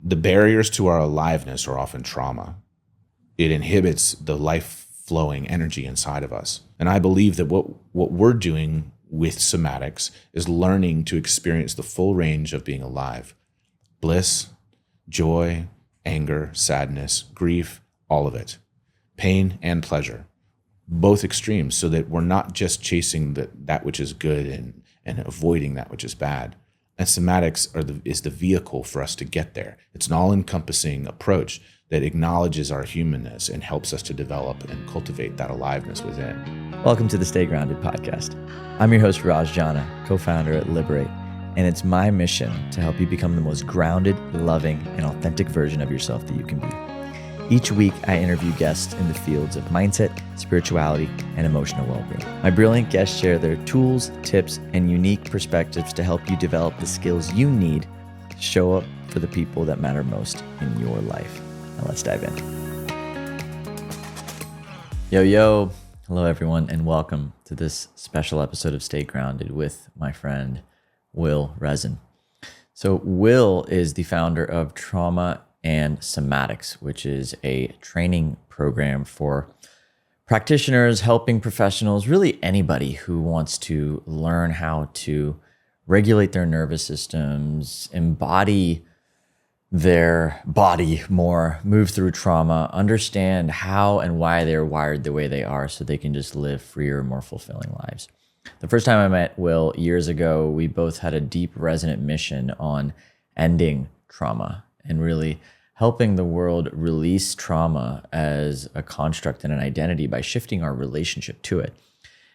The barriers to our aliveness are often trauma. It inhibits the life-flowing energy inside of us. And I believe that what we're doing with somatics is learning to experience the full range of being alive. Bliss, joy, anger, sadness, grief, all of it. Pain and pleasure, both extremes, so that we're not just chasing that which is good and avoiding that which is bad. And somatics is the vehicle for us to get there. It's an all-encompassing approach that acknowledges our humanness and helps us to develop and cultivate that aliveness within. Welcome to the Stay Grounded podcast. I'm your host, Raj Jana, co-founder at Liberate, and it's my mission to help you become the most grounded, loving, and authentic version of yourself that you can be. Each week, I interview guests in the fields of mindset, spirituality, and emotional well-being. My brilliant guests share their tools, tips, and unique perspectives to help you develop the skills you need to show up for the people that matter most in your life. Now let's dive in. Yo. Hello, everyone, and welcome to this special episode of Stay Grounded with my friend, Will Rezin. So Will is the founder of Trauma and Somatics, which is a training program for practitioners, helping professionals, really anybody who wants to learn how to regulate their nervous systems, embody their body more, move through trauma, understand how and why they're wired the way they are so they can just live freer, more fulfilling lives. The first time I met Will years ago, we both had a deep resonant mission on ending trauma and really helping the world release trauma as a construct and an identity by shifting our relationship to it.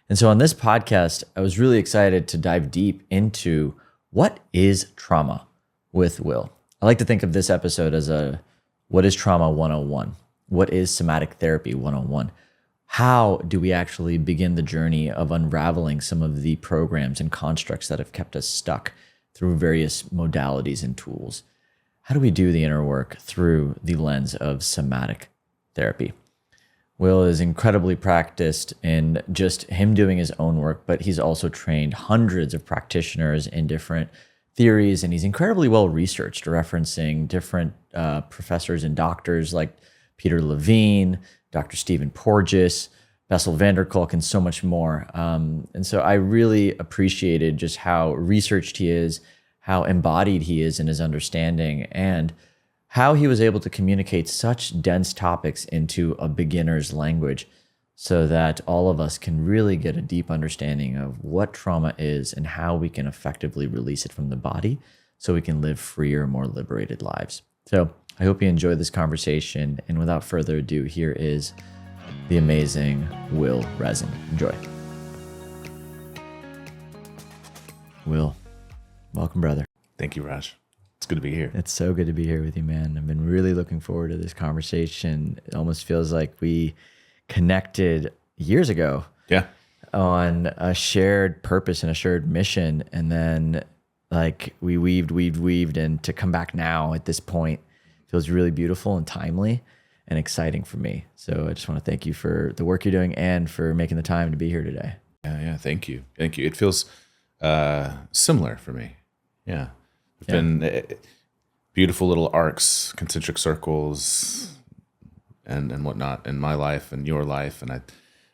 And so on this podcast, I was really excited to dive deep into what is trauma with Will. I like to think of this episode as what is trauma 101? What is somatic therapy 101? How do we actually begin the journey of unraveling some of the programs and constructs that have kept us stuck through various modalities and tools? How do we do the inner work through the lens of somatic therapy? Will is incredibly practiced in just him doing his own work, but he's also trained hundreds of practitioners in different theories, and he's incredibly well researched, referencing different professors and doctors like Peter Levine, Dr. Stephen Porges, Bessel van der Kolk, and so much more. And so I really appreciated just how researched he is, how embodied he is in his understanding, and how he was able to communicate such dense topics into a beginner's language so that all of us can really get a deep understanding of what trauma is and how we can effectively release it from the body so we can live freer, more liberated lives. So I hope you enjoy this conversation. And without further ado, here is the amazing Will Rezin. Enjoy. Will, welcome, brother. Thank you, Raj. It's good to be here. It's so good to be here with you, man. I've been really looking forward to this conversation. It almost feels like we connected years ago on a shared purpose and a shared mission. And then like we weaved, and to come back now at this point feels really beautiful and timely and exciting for me. So I just want to thank you for the work you're doing and for making the time to be here today. Yeah. Thank you. It feels similar for me. Yeah. Been beautiful little arcs, concentric circles, and whatnot in my life and your life,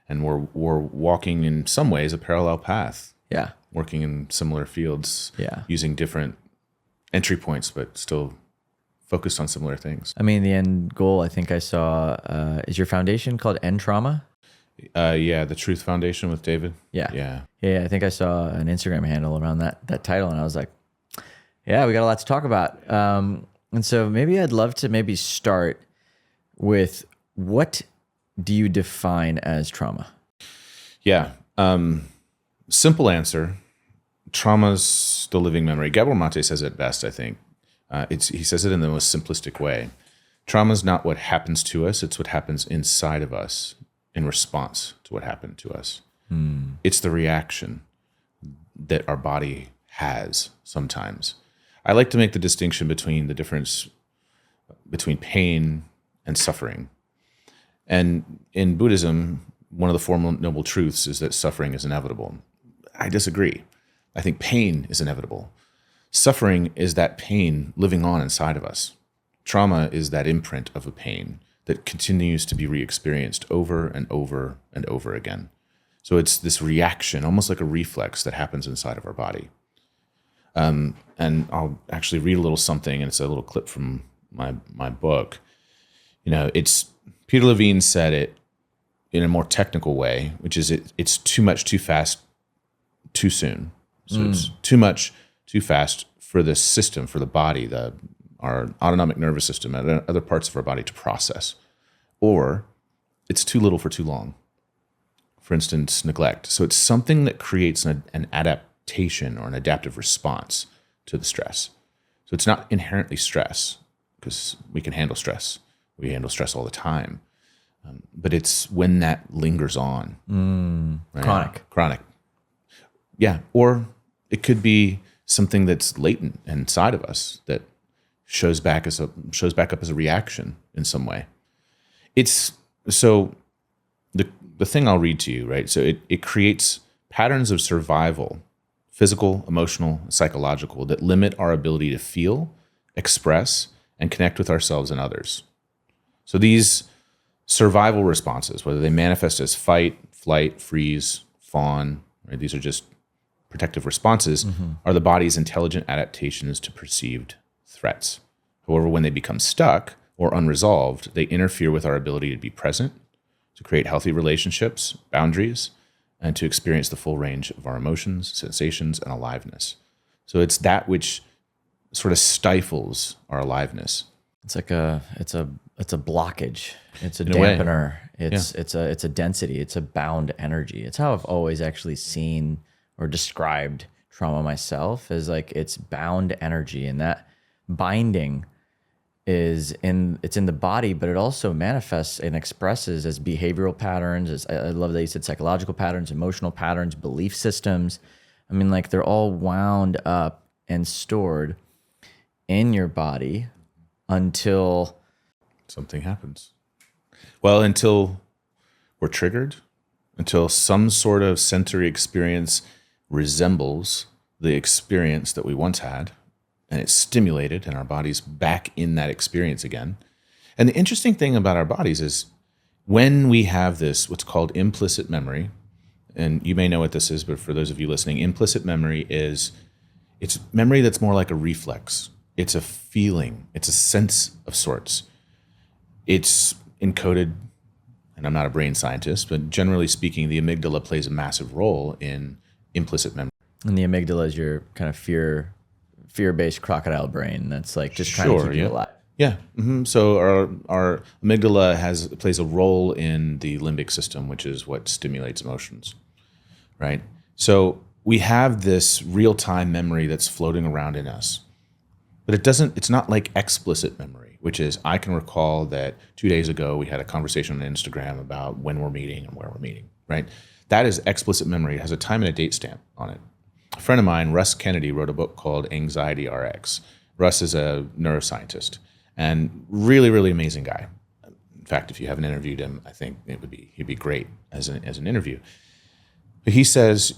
and we're walking in some ways a parallel path. Yeah, working in similar fields. Yeah, using different entry points, but still focused on similar things. I mean, the end goal I think I saw is your foundation called End Trauma. The Truth Foundation with David. Yeah. I think I saw an Instagram handle around that title, and I was like, yeah, we got a lot to talk about. And so maybe I'd love to start with, what do you define as trauma? Yeah. Simple answer. Trauma's the living memory. Gabor Mate says it best, I think. He says it in the most simplistic way. Trauma's not what happens to us. It's what happens inside of us in response to what happened to us. It's the reaction that our body has sometimes. I like to make the distinction between the difference between pain and suffering. And in Buddhism, one of the Four Noble Truths is that suffering is inevitable. I disagree. I think pain is inevitable. Suffering is that pain living on inside of us. trauma is that imprint of a pain that continues to be re-experienced over and over and over again. So it's this reaction, almost like a reflex that happens inside of our body. And I'll actually read a little something, and it's a little clip from my book. It's Peter Levine said it in a more technical way, which is it's too much, too fast, too soon. So it's too much, too fast for the system, for the body, our autonomic nervous system, and other parts of our body to process. Or it's too little for too long. For instance, neglect. So it's something that creates an adaptation or an adaptive response to the stress. So it's not inherently stress, because we can handle stress. We handle stress all the time. But it's when that lingers on. Right? Chronic. Yeah. Or it could be something that's latent inside of us that shows back up as a reaction in some way. It's so the thing I'll read to you, right? So it creates patterns of survival, physical, emotional, psychological, that limit our ability to feel, express, and connect with ourselves and others. So these survival responses, whether they manifest as fight, flight, freeze, fawn, right? These are just protective responses, are the body's intelligent adaptations to perceived threats. However, when they become stuck or unresolved, they interfere with our ability to be present, to create healthy relationships, boundaries, and to experience the full range of our emotions, sensations, and aliveness. So it's that which sort of stifles our aliveness. It's like it's a blockage. It's a dampener. It's a density. It's a bound energy. It's how I've always actually seen or described trauma myself, as like it's bound energy, and that binding it's in the body, but it also manifests and expresses as behavioral patterns. I love that you said psychological patterns, emotional patterns, belief systems. I mean, like they're all wound up and stored in your body until something happens. Well, until we're triggered, until some sort of sensory experience resembles the experience that we once had, and it's stimulated and our body's back in that experience again. And the interesting thing about our bodies is when we have this, what's called implicit memory, and you may know what this is, but for those of you listening, implicit memory it's memory that's more like a reflex. It's a feeling. It's a sense of sorts. It's encoded, and I'm not a brain scientist, but generally speaking, the amygdala plays a massive role in implicit memory. And the amygdala is your kind of fear-based crocodile brain that's like just trying to keep you alive. Yeah. So our amygdala plays a role in the limbic system, which is what stimulates emotions, right? So we have this real-time memory that's floating around in us, but it's not like explicit memory, which is I can recall that 2 days ago we had a conversation on Instagram about when we're meeting and where we're meeting, right? That is explicit memory. It has a time and a date stamp on it. A friend of mine, Russ Kennedy, wrote a book called Anxiety RX. Russ is a neuroscientist and really, really amazing guy. In fact, if you haven't interviewed him, I think he'd be great as an interview. But he says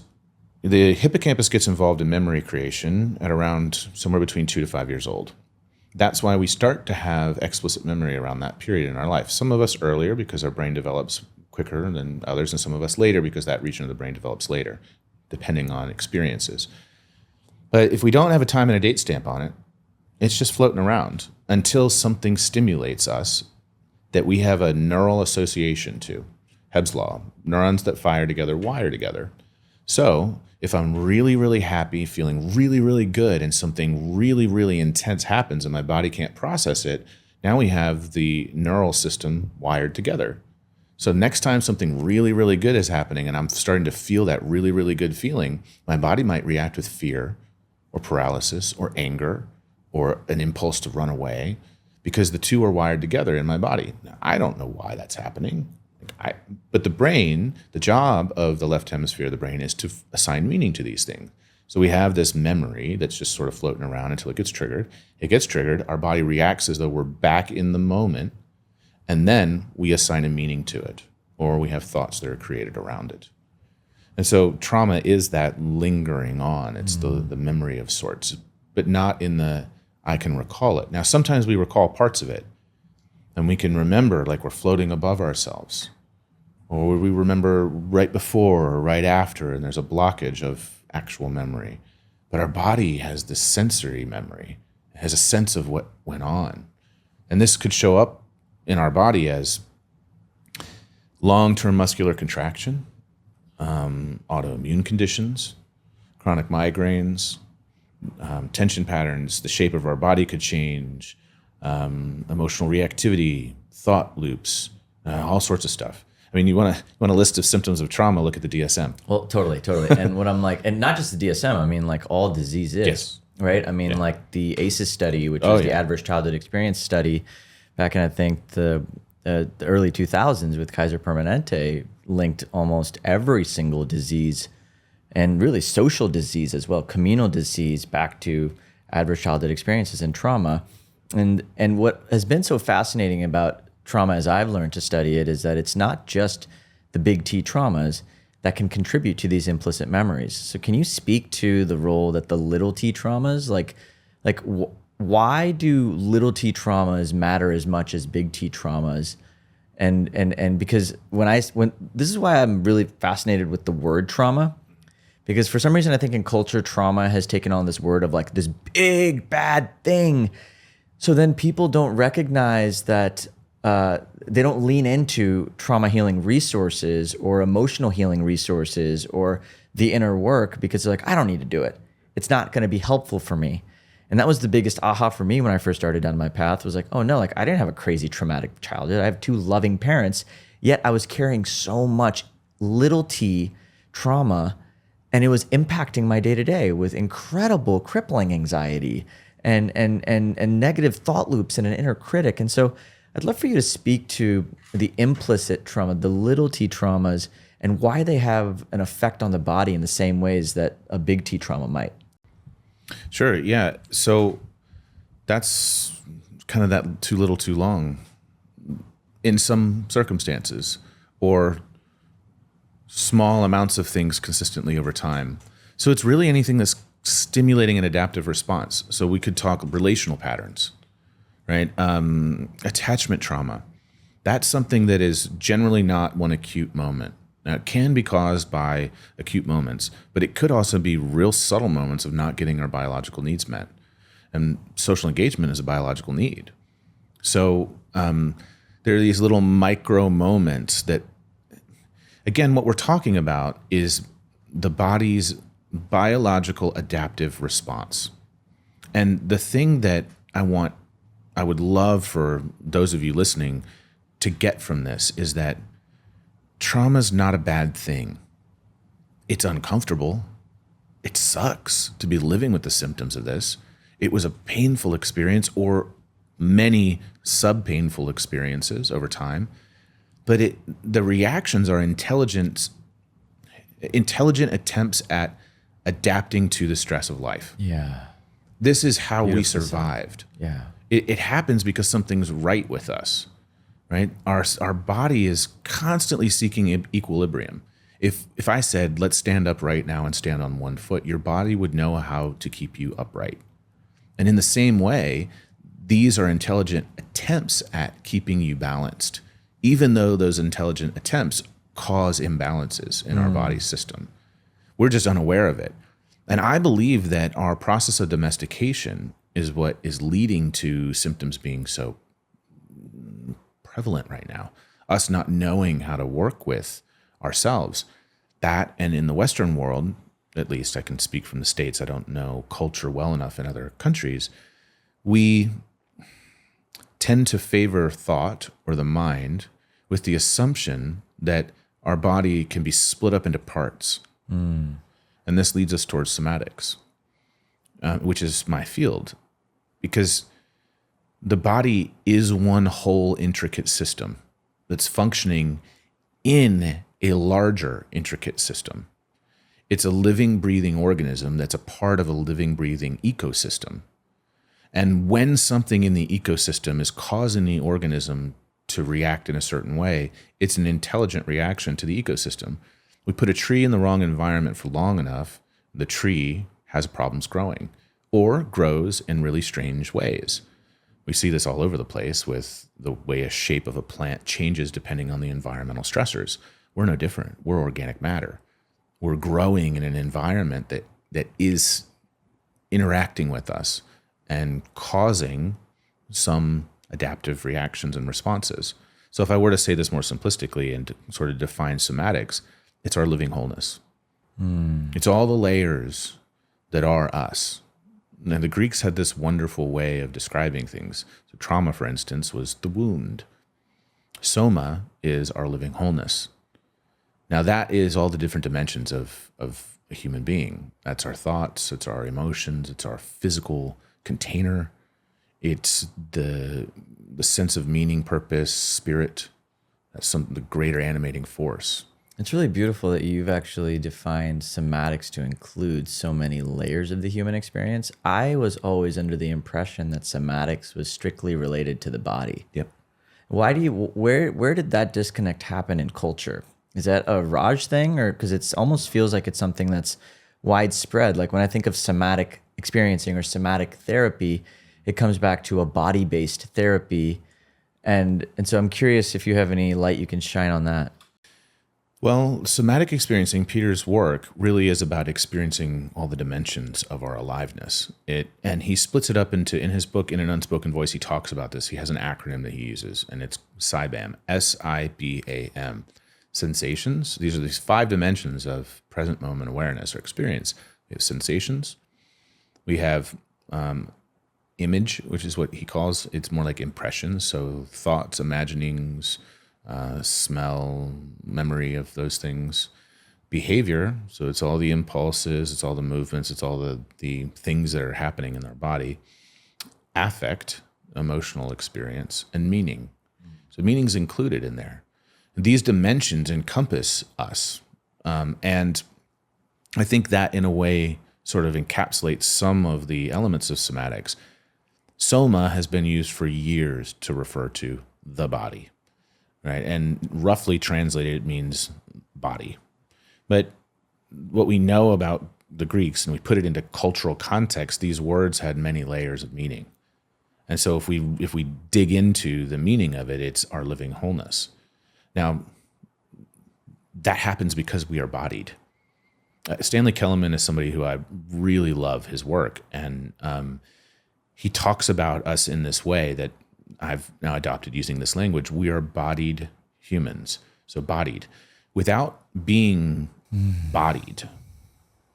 the hippocampus gets involved in memory creation at around somewhere between 2 to 5 years old. That's why we start to have explicit memory around that period in our life. Some of us earlier because our brain develops quicker than others, and some of us later because that region of the brain develops later, depending on experiences. But if we don't have a time and a date stamp on it, it's just floating around until something stimulates us that we have a neural association to. Hebb's law, neurons that fire together wire together. So if I'm really, really happy, feeling really, really good, and something really, really intense happens and my body can't process it, now we have the neural system wired together. So next time something really, really good is happening and I'm starting to feel that really, really good feeling, my body might react with fear or paralysis or anger or an impulse to run away because the two are wired together in my body. Now, I don't know why that's happening. But the brain, the job of the left hemisphere of the brain is to assign meaning to these things. So we have this memory that's just sort of floating around until it gets triggered. It gets triggered. Our body reacts as though we're back in the moment. And then we assign a meaning to it, or we have thoughts that are created around it. And so trauma is that lingering on. It's the memory of sorts, but not in the I can recall it. Now, sometimes we recall parts of it, and we can remember like we're floating above ourselves, or we remember right before or right after, and there's a blockage of actual memory. But our body has this sensory memory. It has a sense of what went on. And this could show up in our body as long-term muscular contraction, autoimmune conditions, chronic migraines, tension patterns. The shape of our body could change, emotional reactivity, thought loops, all sorts of stuff. I mean, you want a list of symptoms of trauma, look at the DSM. Well, totally. And what I'm like, and not just the DSM, I mean, like all diseases, Yes. right? I mean, like the ACEs study, which is the Adverse Childhood Experience study, back in, I think, the early 2000s with Kaiser Permanente, linked almost every single disease and really social disease as well, communal disease, back to adverse childhood experiences and trauma. And what has been so fascinating about trauma, as I've learned to study it, is that it's not just the big T traumas that can contribute to these implicit memories. So can you speak to the role that the little T traumas, why do little T traumas matter as much as big T traumas? And because when this is why I'm really fascinated with the word trauma, because for some reason I think in culture trauma has taken on this word of like this big bad thing. So then people don't recognize that they don't lean into trauma healing resources or emotional healing resources or the inner work, because they're like, I don't need to do it. It's not going to be helpful for me. And that was the biggest aha for me when I first started down my path, was like, oh no, like I didn't have a crazy traumatic childhood. I have two loving parents, yet I was carrying so much little T trauma, and it was impacting my day to day with incredible crippling anxiety and negative thought loops and an inner critic. And so I'd love for you to speak to the implicit trauma, the little T traumas, and why they have an effect on the body in the same ways that a big T trauma might. Sure, yeah. So that's kind of that too little too long in some circumstances, or small amounts of things consistently over time. So it's really anything that's stimulating an adaptive response. So we could talk relational patterns, right? Attachment trauma. That's something that is generally not one acute moment. Now, it can be caused by acute moments, but it could also be real subtle moments of not getting our biological needs met. And social engagement is a biological need. So there are these little micro moments that, again, what we're talking about is the body's biological adaptive response. And the thing that I would love for those of you listening to get from this is that trauma's not a bad thing. It's uncomfortable. It sucks to be living with the symptoms of this. It was a painful experience, or many sub-painful experiences over time. But the reactions are intelligent attempts at adapting to the stress of life. Yeah. This is how we survived. Yeah. It happens because something's right with us. Right? Our body is constantly seeking equilibrium. If I said, let's stand up right now and stand on one foot, your body would know how to keep you upright. And in the same way, these are intelligent attempts at keeping you balanced, even though those intelligent attempts cause imbalances in our body system. We're just unaware of it. And I believe that our process of domestication is what is leading to symptoms being so prevalent right now, us not knowing how to work with ourselves. That, and in the Western world, at least I can speak from the States, I don't know culture well enough in other countries, we tend to favor thought or the mind with the assumption that our body can be split up into parts. And this leads us towards somatics, which is my field, because the body is one whole intricate system that's functioning in a larger intricate system. It's a living, breathing organism that's a part of a living, breathing ecosystem. And when something in the ecosystem is causing the organism to react in a certain way, it's an intelligent reaction to the ecosystem. We put a tree in the wrong environment for long enough, the tree has problems growing. or grows in really strange ways. We see this all over the place with the way a shape of a plant changes depending on the environmental stressors. We're no different. We're organic matter. We're growing in an environment that is interacting with us and causing some adaptive reactions and responses. So if I were to say this more simplistically and to sort of define somatics, it's our living wholeness. It's all the layers that are us. Now, the Greeks had this wonderful way of describing things. So trauma, for instance, was the wound. Soma is our living wholeness. Now, that is all the different dimensions of a human being. That's our thoughts, it's our emotions, it's our physical container. It's the sense of meaning, purpose, spirit. That's the greater animating force. It's really beautiful that you've actually defined somatics to include so many layers of the human experience. I was always under the impression that somatics was strictly related to the body. Yep. Where did that disconnect happen in culture? Is that a Raj thing, or because it almost feels like it's something that's widespread? Like when I think of somatic experiencing or somatic therapy, it comes back to a body-based therapy. And so I'm curious if you have any light you can shine on that. Well, somatic experiencing, Peter's work, really is about experiencing all the dimensions of our aliveness. And he splits it up into, in his book, In an Unspoken Voice, he talks about this. He has an acronym that he uses, and it's SIBAM, SIBAM. Sensations. These are these 5 dimensions of present moment awareness or experience. We have sensations. We have image, which is what he calls, it's more like impressions. So thoughts, imaginings, smell, memory of those things. Behavior, so it's all the impulses, it's all the movements, it's all the things that are happening in our body. Affect, emotional experience, and meaning. So meaning's included in there. These dimensions encompass us. And I think that in a way sort of encapsulates some of the elements of somatics. Soma has been used for years to refer to the body, right? And roughly translated, it means body. But what we know about the Greeks, and we put it into cultural context, these words had many layers of meaning. And so if we dig into the meaning of it, it's our living wholeness. Now, that happens because we are bodied. Stanley Kellerman is somebody who I really love his work, and he talks about us in this way that I've now adopted using this language. We are bodied humans, so bodied. Without being bodied,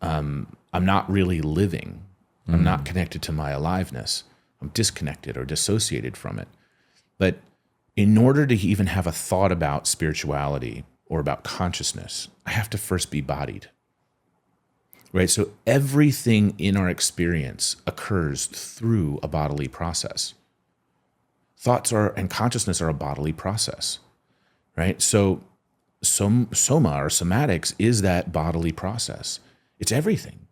I'm not really living. I'm not connected to my aliveness. I'm disconnected or dissociated from it. But in order to even have a thought about spirituality or about consciousness, I have to first be bodied, right? So everything in our experience occurs through a bodily process. Thoughts and consciousness are a bodily process, right? So soma or somatics is that bodily process. It's everything,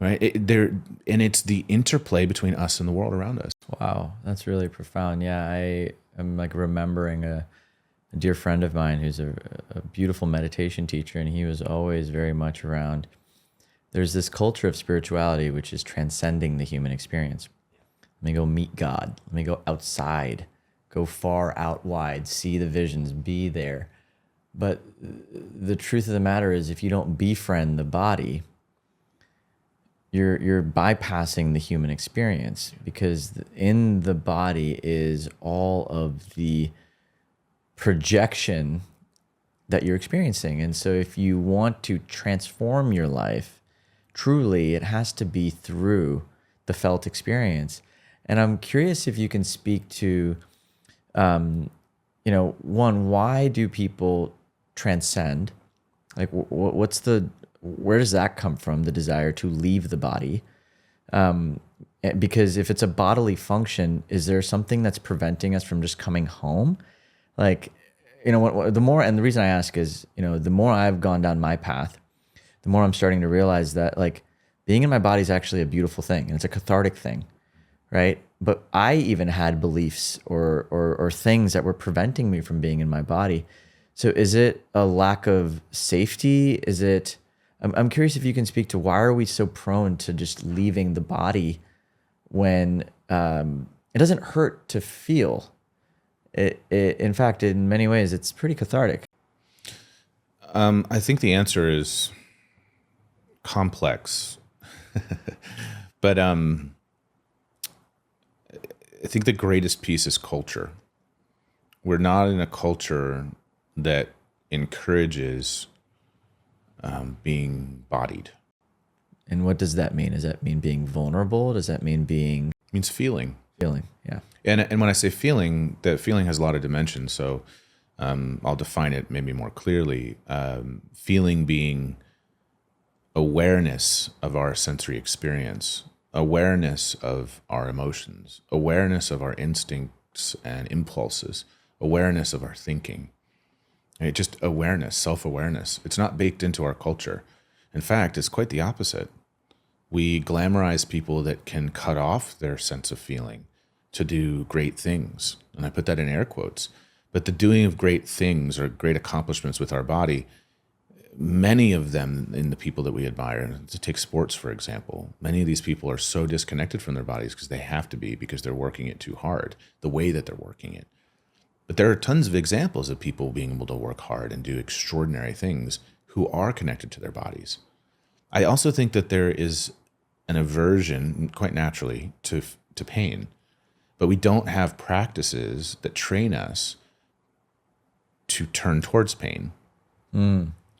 right? And it's the interplay between us and the world around us. Wow, that's really profound. Yeah, I'm like remembering a dear friend of mine who's a beautiful meditation teacher, and he was always very much around, there's this culture of spirituality which is transcending the human experience. Let me go meet God. Let me go outside, go far out wide, see the visions, be there. But the truth of the matter is, if you don't befriend the body, you're bypassing the human experience, because in the body is all of the projection that you're experiencing. And so if you want to transform your life, truly, it has to be through the felt experience. And I'm curious if you can speak to, one, why do people transcend? Like, where does that come from, the desire to leave the body? Because if it's a bodily function, is there something that's preventing us from just coming home? Like, the more, and the reason I ask is, the more I've gone down my path, the more I'm starting to realize that, like, being in my body is actually a beautiful thing, and it's a cathartic thing, right? But I even had beliefs or things that were preventing me from being in my body. So is it a lack of safety? Is it I'm curious if you can speak to why are we so prone to just leaving the body when it doesn't hurt to feel. In fact, in many ways, it's pretty cathartic. I think the answer is complex, but I think the greatest piece is culture. We're not in a culture that encourages being bodied. And what does that mean? Does that mean being vulnerable? Does that mean being It means feeling. Yeah. And when I say feeling, that feeling has a lot of dimensions. So I'll define it maybe more clearly. Feeling being awareness of our sensory experience, awareness of our emotions, awareness of our instincts and impulses, awareness of our thinking. Right? Just awareness, self-awareness. It's not baked into our culture. In fact, it's quite the opposite. We glamorize people that can cut off their sense of feeling to do great things. And I put that in air quotes. But the doing of great things or great accomplishments with our body, many of them in the people that we admire, to take sports, for example, many of these people are so disconnected from their bodies because they have to be, because they're working it too hard, the way that they're working it. But there are tons of examples of people being able to work hard and do extraordinary things who are connected to their bodies. I also think that there is an aversion, quite naturally, to pain, but we don't have practices that train us to turn towards pain.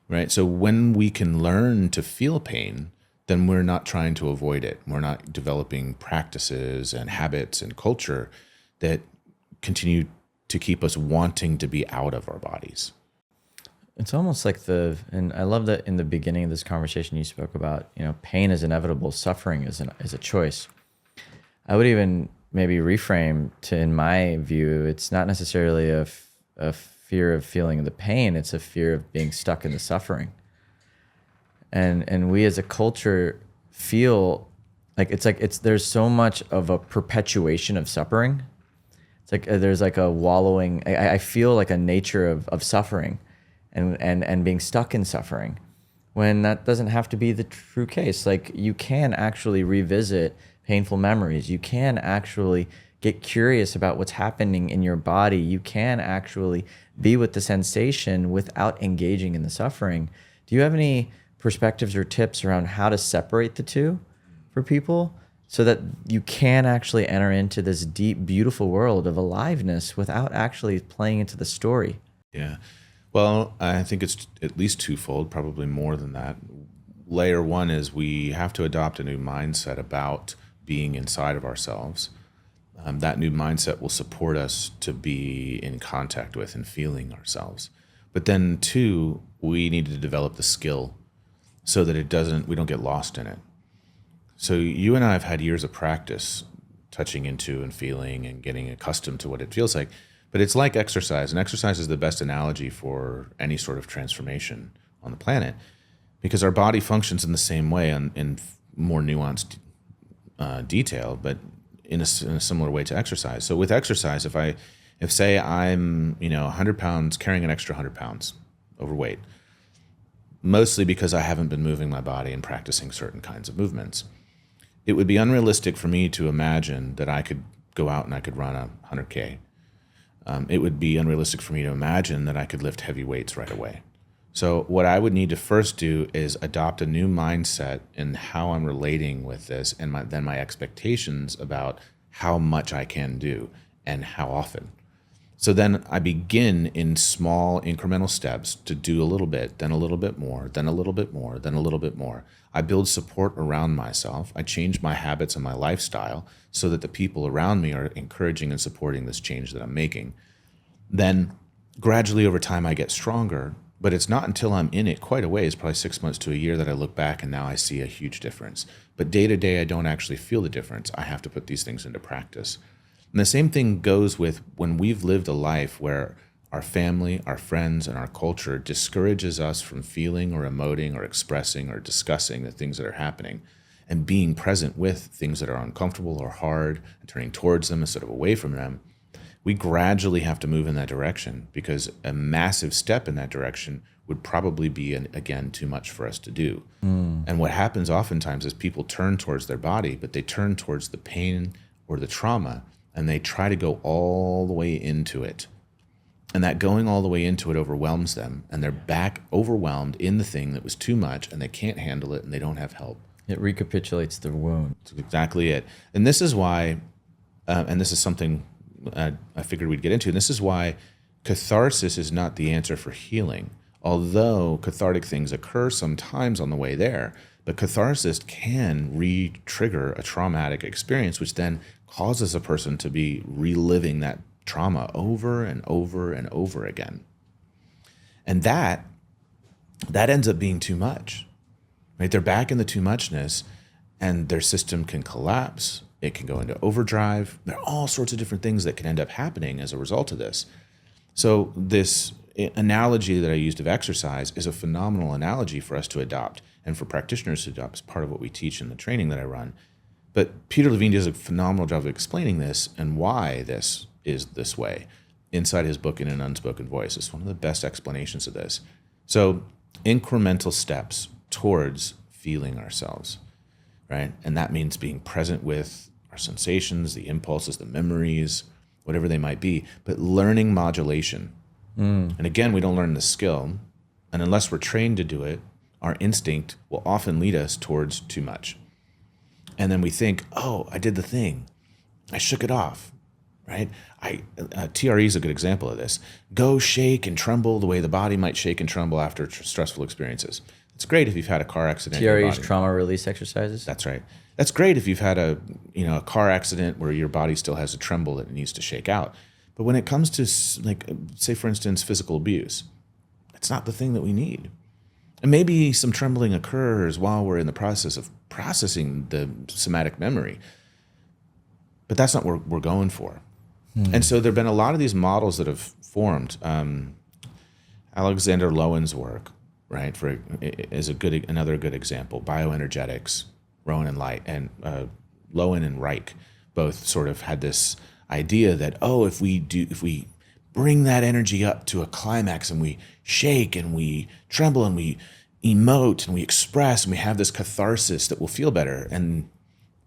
Right? So when we can learn to feel pain, then we're not trying to avoid it. We're not developing practices and habits and culture that continue to keep us wanting to be out of our bodies. It's almost like and I love that in the beginning of this conversation you spoke about, pain is inevitable, suffering is a choice. I would even maybe reframe to, in my view, it's not necessarily a fear of feeling the pain, it's a fear of being stuck in the suffering. And we as a culture feel like there's so much of a perpetuation of suffering. It's like there's like a wallowing, I feel like a nature of suffering. And being stuck in suffering, when that doesn't have to be the true case. Like, you can actually revisit painful memories. You can actually get curious about what's happening in your body. You can actually be with the sensation without engaging in the suffering. Do you have any perspectives or tips around how to separate the two for people so that you can actually enter into this deep, beautiful world of aliveness without actually playing into the story? Yeah. Well, I think it's at least twofold, probably more than that. Layer one is we have to adopt a new mindset about being inside of ourselves. That new mindset will support us to be in contact with and feeling ourselves. But then two, we need to develop the skill so that we don't get lost in it. So you and I have had years of practice touching into and feeling and getting accustomed to what it feels like. But it's like exercise, and exercise is the best analogy for any sort of transformation on the planet, because our body functions in the same way in more nuanced detail, but in a similar way to exercise. So with exercise, if say I'm 100 pounds, carrying an extra 100 pounds overweight, mostly because I haven't been moving my body and practicing certain kinds of movements, it would be unrealistic for me to imagine that I could go out and I could run a 100K. It would be unrealistic for me to imagine that I could lift heavy weights right away. So what I would need to first do is adopt a new mindset in how I'm relating with this, and then my expectations about how much I can do and how often. So then I begin in small incremental steps to do a little bit, then a little bit more, then a little bit more, then a little bit more. I build support around myself. I change my habits and my lifestyle so that the people around me are encouraging and supporting this change that I'm making. Then gradually over time I get stronger, but it's not until I'm in it quite a ways, probably 6 months to a year, that I look back and now I see a huge difference. But day to day, I don't actually feel the difference. I have to put these things into practice. And the same thing goes with when we've lived a life where our family, our friends, and our culture discourages us from feeling or emoting or expressing or discussing the things that are happening and being present with things that are uncomfortable or hard and turning towards them instead of away from them. we gradually have to move in that direction, because a massive step in that direction would probably be, again, too much for us to do. And what happens oftentimes is people turn towards their body, but they turn towards the pain or the trauma, and they try to go all the way into it. And that going all the way into it overwhelms them, and they're back overwhelmed in the thing that was too much, and they can't handle it, and they don't have help. It recapitulates the wound. That's exactly it. And this is why, and this is something I figured we'd get into, and this is why catharsis is not the answer for healing. Although cathartic things occur sometimes on the way there, but catharsis can re-trigger a traumatic experience, which then causes a person to be reliving that trauma over and over and over again. And that ends up being too much, right? They're back in the too muchness, and their system can collapse. It can go into overdrive. There are all sorts of different things that can end up happening as a result of this. So this analogy that I used of exercise is a phenomenal analogy for us to adopt and for practitioners to adopt as part of what we teach in the training that I run. But Peter Levine does a phenomenal job of explaining this and why this is this way inside his book, In an Unspoken Voice. It's one of the best explanations of this. So incremental steps towards feeling ourselves, right? And that means being present with our sensations, the impulses, the memories, whatever they might be, but learning modulation. And again, we don't learn the skill, and unless we're trained to do it, our instinct will often lead us towards too much. And then we think, oh, I did the thing. I shook it off, right? TRE is a good example of this. Go shake and tremble the way the body might shake and tremble after stressful experiences. It's great if you've had a car accident. TRE is trauma release exercises? That's right. That's great if you've had a car accident where your body still has a tremble that it needs to shake out. But when it comes to, like, say, for instance, physical abuse, it's not the thing that we need. And maybe some trembling occurs while we're in the process of processing the somatic memory, but that's not what we're going for. And so there have been a lot of these models that have formed. Alexander Lowen's work, right, is another good example. Bioenergetics, Lowen and Reich both sort of had this idea that, if we bring that energy up to a climax and we shake and we tremble and we emote and we express and we have this catharsis, that we'll feel better. And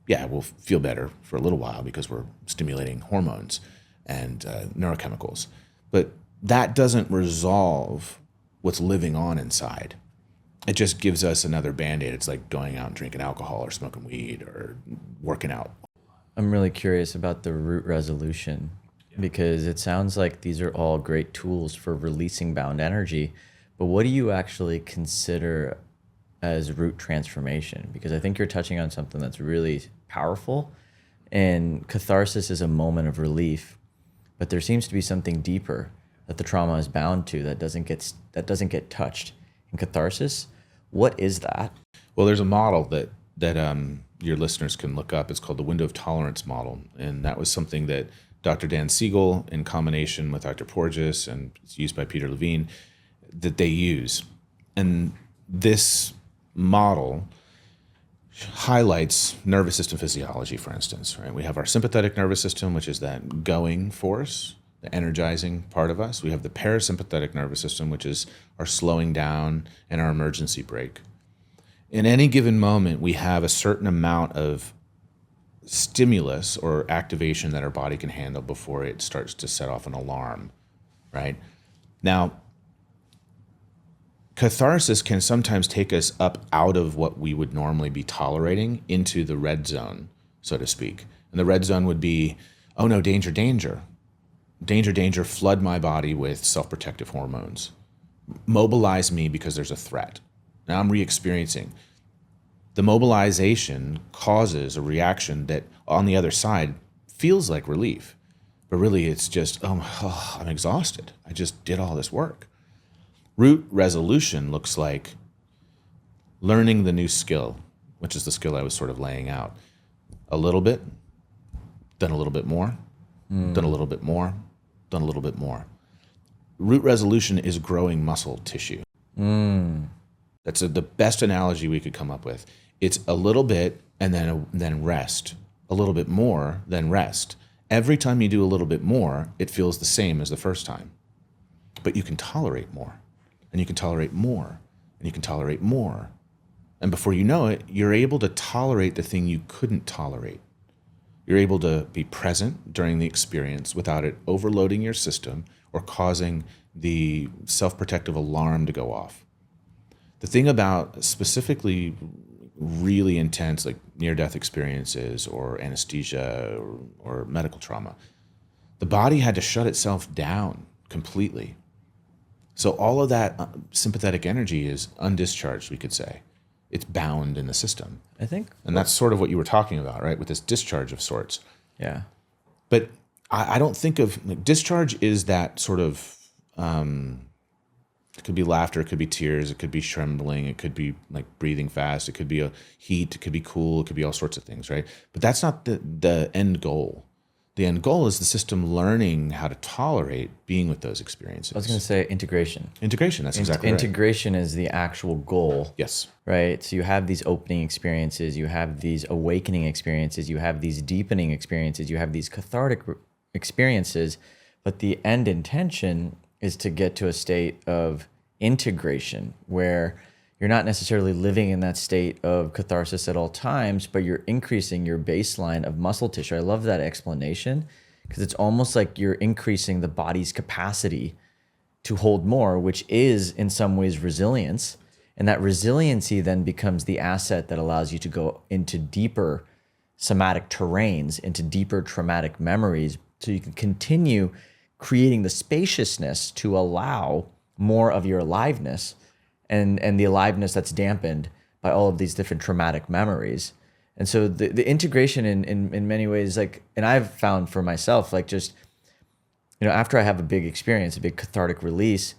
yeah, we'll feel better for a little while because we're stimulating hormones and neurochemicals. But that doesn't resolve what's living on inside. It just gives us another Band-Aid. It's like going out and drinking alcohol or smoking weed or working out. I'm really curious about the root resolution, because it sounds like these are all great tools for releasing bound energy. But what do you actually consider as root transformation? Because I think you're touching on something that's really powerful. And catharsis is a moment of relief, but there seems to be something deeper that the trauma is bound to that doesn't get touched. In catharsis, what is that? Well, there's a model that your listeners can look up. It's called the window of tolerance model. And that was something that Dr. Dan Siegel, in combination with Dr. Porges, and it's used by Peter Levine, that they use. And this model highlights nervous system physiology, for instance, right? We have our sympathetic nervous system, which is that going force, the energizing part of us. We have the parasympathetic nervous system, which is our slowing down and our emergency brake. In any given moment, we have a certain amount of stimulus or activation that our body can handle before it starts to set off an alarm, right? Now, catharsis can sometimes take us up out of what we would normally be tolerating into the red zone, so to speak. And the red zone would be, oh no, danger, danger. Danger, danger, flood my body with self-protective hormones. Mobilize me because there's a threat. Now I'm re-experiencing. The mobilization causes a reaction that on the other side feels like relief, but really it's just, I'm exhausted. I just did all this work. Root resolution looks like learning the new skill, which is the skill I was sort of laying out. A little bit, then a little bit more, then a little bit more, then a little bit more. Root resolution is growing muscle tissue. That's the best analogy we could come up with. It's a little bit and then rest. A little bit more, then rest. Every time you do a little bit more, it feels the same as the first time. But you can tolerate more, and you can tolerate more, and you can tolerate more. And before you know it, you're able to tolerate the thing you couldn't tolerate. You're able to be present during the experience without it overloading your system or causing the self-protective alarm to go off. The thing about specifically really intense, like near-death experiences or anesthesia or medical trauma, the body had to shut itself down completely. So all of that sympathetic energy is undischarged, we could say. It's bound in the system. I think. And that's sort of what you were talking about, right? With this discharge of sorts. Yeah. But I don't think of, like, discharge is that sort of, it could be laughter, it could be tears, it could be trembling, it could be like breathing fast, it could be a heat, it could be cool, it could be all sorts of things, right? But that's not the end goal. The end goal is the system learning how to tolerate being with those experiences. I was going to say integration. Integration, that's exactly right. Integration is the actual goal. Yes. Right? So you have these opening experiences, you have these awakening experiences, you have these deepening experiences, you have these cathartic experiences, but the end intention is to get to a state of integration where you're not necessarily living in that state of catharsis at all times, but you're increasing your baseline of muscle tissue. I love that explanation because it's almost like you're increasing the body's capacity to hold more, which is in some ways resilience. And that resiliency then becomes the asset that allows you to go into deeper somatic terrains, into deeper traumatic memories, so you can continue creating the spaciousness to allow more of your aliveness and the aliveness that's dampened by all of these different traumatic memories. And so the integration in many ways, like, and I've found for myself, like, just, you know, after I have a big experience, a big cathartic release,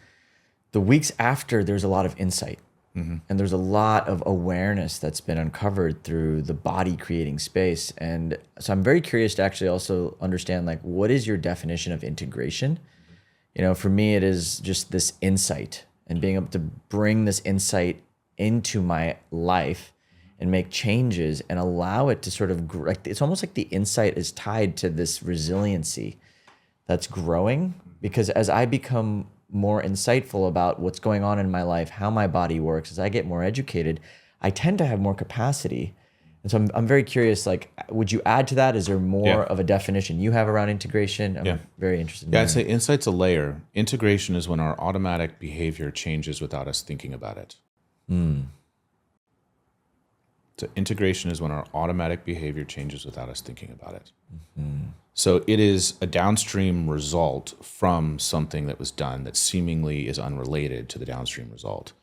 the weeks after, there's a lot of insight. Mm-hmm. And there's a lot of awareness that's been uncovered through the body creating space. And so I'm very curious to actually also understand, like, what is your definition of integration? You know, for me, it is just this insight and being able to bring this insight into my life and make changes and allow it to sort of, it's almost like the insight is tied to this resiliency that's growing, because as I become more insightful about what's going on in my life, how my body works, as I get more educated, I tend to have more capacity. And so I'm very curious, like, would you add to that? Is there more of a definition you have around integration? I'm very interested in that. I'd say insight's a layer. Integration is when our automatic behavior changes without us thinking about it. So integration is when our automatic behavior changes without us thinking about it. Mm-hmm. So it is a downstream result from something that was done that seemingly is unrelated to the downstream result.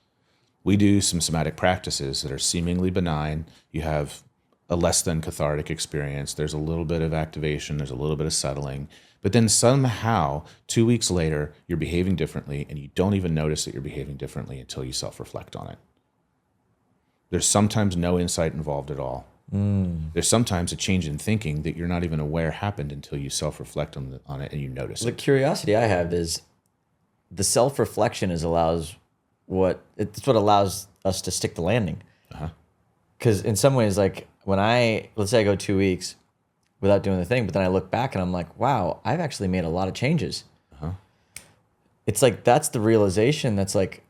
We do some somatic practices that are seemingly benign. You have a less than cathartic experience. There's a little bit of activation. There's a little bit of settling. But then somehow, 2 weeks later, you're behaving differently, and you don't even notice that you're behaving differently until you self-reflect on it. There's sometimes no insight involved at all. There's sometimes a change in thinking that you're not even aware happened until you self-reflect on it and you notice it. The curiosity I have is the self-reflection it's what allows us to stick the landing. Because in some ways, like, when let's say I go 2 weeks without doing the thing, but then I look back and I'm like, wow, I've actually made a lot of changes. It's like, that's the realization that's like,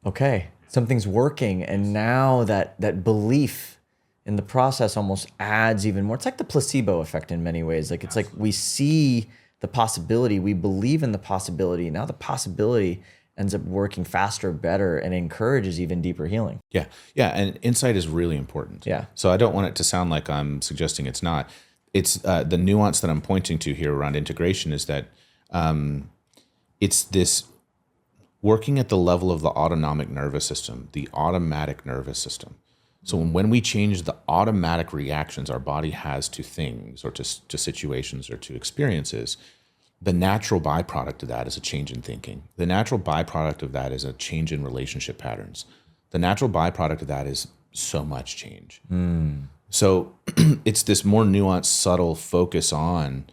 okay, something's working. And now that belief in the process almost adds even more. It's like the placebo effect in many ways. Like, it's like we see the possibility, we believe in the possibility. Now the possibility ends up working faster, better, and encourages even deeper healing. Yeah. And insight is really important. Yeah. So I don't want it to sound like I'm suggesting it's not. It's the nuance that I'm pointing to here around integration is that it's this working at the level of the autonomic nervous system, the automatic nervous system. So when we change the automatic reactions our body has to things or to situations or to experiences, the natural byproduct of that is a change in thinking. The natural byproduct of that is a change in relationship patterns. The natural byproduct of that is so much change. So it's this more nuanced, subtle focus on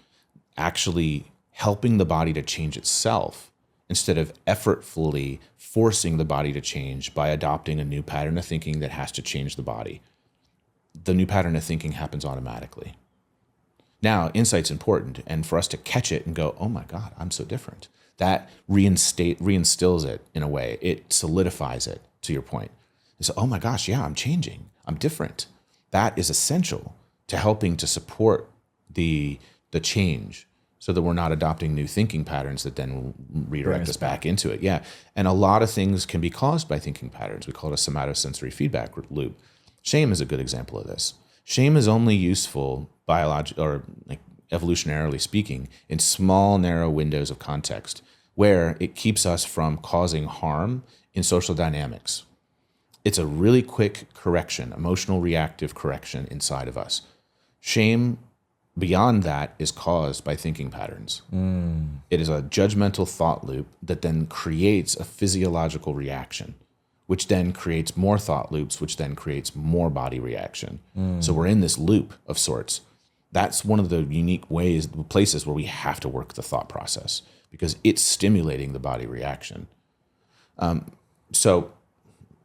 actually helping the body to change itself instead of effortfully forcing the body to change by adopting a new pattern of thinking that has to change the body. The new pattern of thinking happens automatically. Now, insight's important, and for us to catch it and go, oh my God, I'm so different. That reinstills it in a way. It solidifies it, to your point. So, oh my gosh, yeah, I'm changing. I'm different. That is essential to helping to support the change, so that we're not adopting new thinking patterns that then redirect us back into it. Yeah. And a lot of things can be caused by thinking patterns. We call it a somatosensory feedback loop. Shame is a good example of this. Shame is only useful or like evolutionarily speaking in small, narrow windows of context where it keeps us from causing harm in social dynamics. It's a really quick correction, emotional reactive correction inside of us. Shame beyond that is caused by thinking patterns. It is a judgmental thought loop that then creates a physiological reaction, which then creates more thought loops, which then creates more body reaction. So we're in this loop of sorts. That's one of the unique places where we have to work the thought process, because it's stimulating the body reaction. So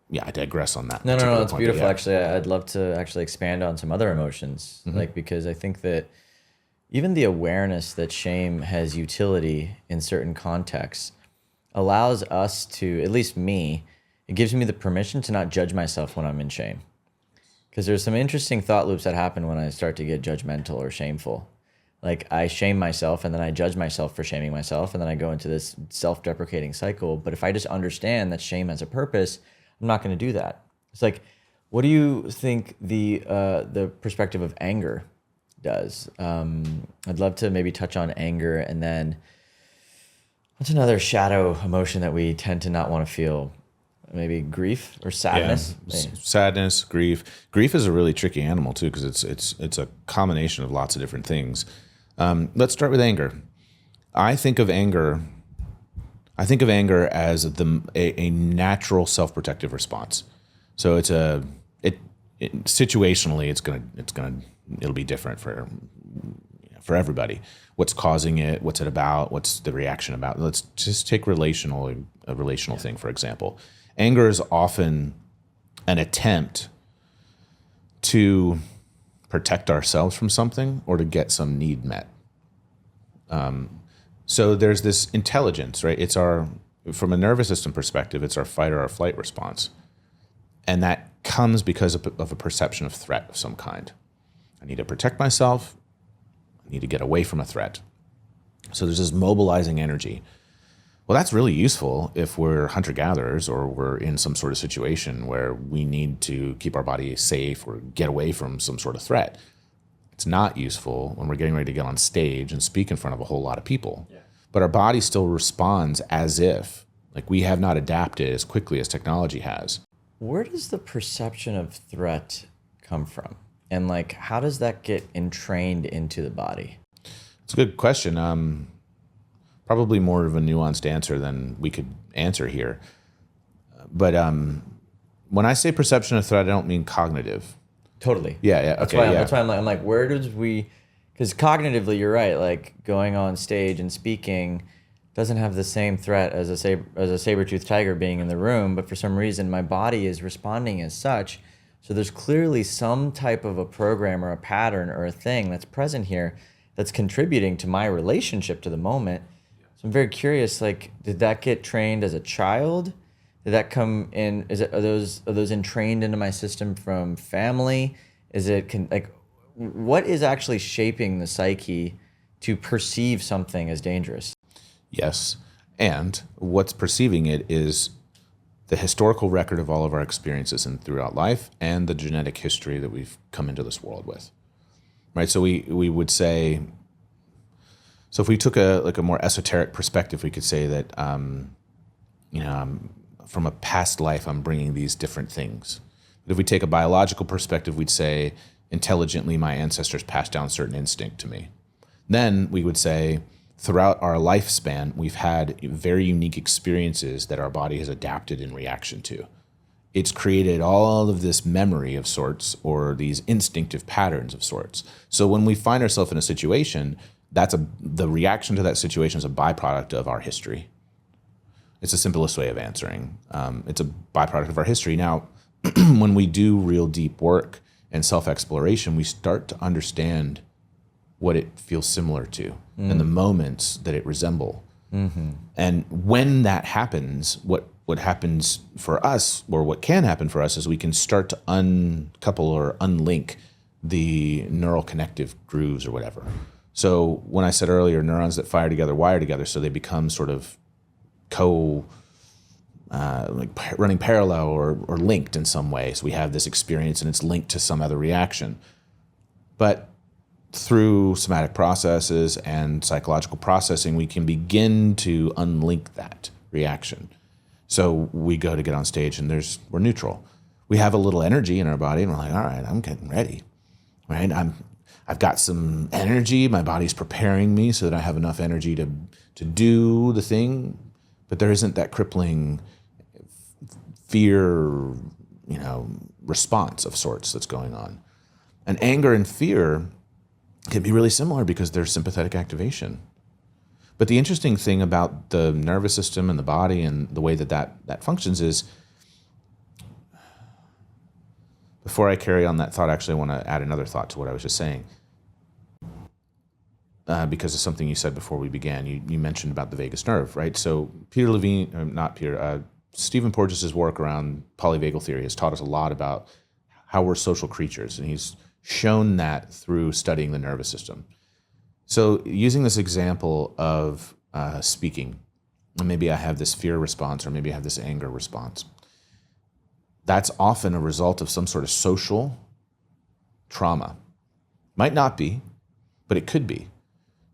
yeah, I digress on that. No, it's beautiful. Yeah. Actually, I'd love to actually expand on some other emotions, because I think that even the awareness that shame has utility in certain contexts allows us to, at least me, it gives me the permission to not judge myself when I'm in shame. Because there's some interesting thought loops that happen when I start to get judgmental or shameful. Like I shame myself and then I judge myself for shaming myself, and then I go into this self-deprecating cycle. But if I just understand that shame has a purpose, I'm not going to do that. It's like, what do you think the perspective of anger does? I'd love to maybe touch on anger, and then what's another shadow emotion that we tend to not want to feel? Maybe grief or sadness. Yeah. Sadness, grief. Grief is a really tricky animal too, because it's a combination of lots of different things. Let's start with anger. I think of anger as a natural self-protective response. So situationally it'll be different for everybody. What's causing it? What's it about? What's the reaction about? Let's just take a relational thing, for example. Anger is often an attempt to protect ourselves from something or to get some need met. So there's this intelligence, right? From a nervous system perspective, it's our fight or our flight response. And that comes because of a perception of threat of some kind. I need to protect myself. I need to get away from a threat. So there's this mobilizing energy. Well, that's really useful if we're hunter-gatherers or we're in some sort of situation where we need to keep our body safe or get away from some sort of threat. It's not useful when we're getting ready to get on stage and speak in front of a whole lot of people. Yeah. But our body still responds as if like we have not adapted as quickly as technology has. Where does the perception of threat come from? And like, how does that get entrained into the body? It's a good question. Probably more of a nuanced answer than we could answer here. But when I say perception of threat, I don't mean cognitive. Totally. Yeah. That's why I'm like, where does because cognitively, you're right. Like going on stage and speaking doesn't have the same threat as a saber-toothed tiger being in the room, but for some reason my body is responding as such. So there's clearly some type of a program or a pattern or a thing that's present here that's contributing to my relationship to the moment. So I'm very curious, like, did that get trained as a child? Did that come in? Are those entrained into my system from family? What is actually shaping the psyche to perceive something as dangerous? Yes. And what's perceiving it is the historical record of all of our experiences and throughout life and the genetic history that we've come into this world with. Right? So we would say, so if we took a more esoteric perspective, we could say that, from a past life, I'm bringing these different things. But if we take a biological perspective, we'd say, intelligently, my ancestors passed down certain instinct to me. Then we would say, throughout our lifespan, we've had very unique experiences that our body has adapted in reaction to. It's created all of this memory of sorts, or these instinctive patterns of sorts. So when we find ourselves in a situation, the reaction to that situation is a byproduct of our history. It's the simplest way of answering. It's a byproduct of our history. Now, when we do real deep work and self-exploration, we start to understand what it feels similar to and the moments that it resemble. And when that happens, what happens for us, or what can happen for us, is we can start to uncouple or unlink the neural connective grooves or whatever. So when I said earlier, neurons that fire together wire together, so they become sort of running parallel or linked in some way. So we have this experience and it's linked to some other reaction. But through somatic processes and psychological processing, we can begin to unlink that reaction. So we go to get on stage and we're neutral. We have a little energy in our body and we're like, all right, I'm getting ready, right? I've got some energy. My body's preparing me so that I have enough energy to do the thing, but there isn't that crippling fear, response of sorts that's going on. And anger and fear can be really similar because there's sympathetic activation. But the interesting thing about the nervous system and the body and the way that functions is, before I carry on that thought, actually I want to add another thought to what I was just saying. Because of something you said before we began. You mentioned about the vagus nerve, right? So Stephen Porges' work around polyvagal theory has taught us a lot about how we're social creatures, and he's shown that through studying the nervous system. So using this example of speaking, maybe I have this fear response or maybe I have this anger response. That's often a result of some sort of social trauma. Might not be, but it could be.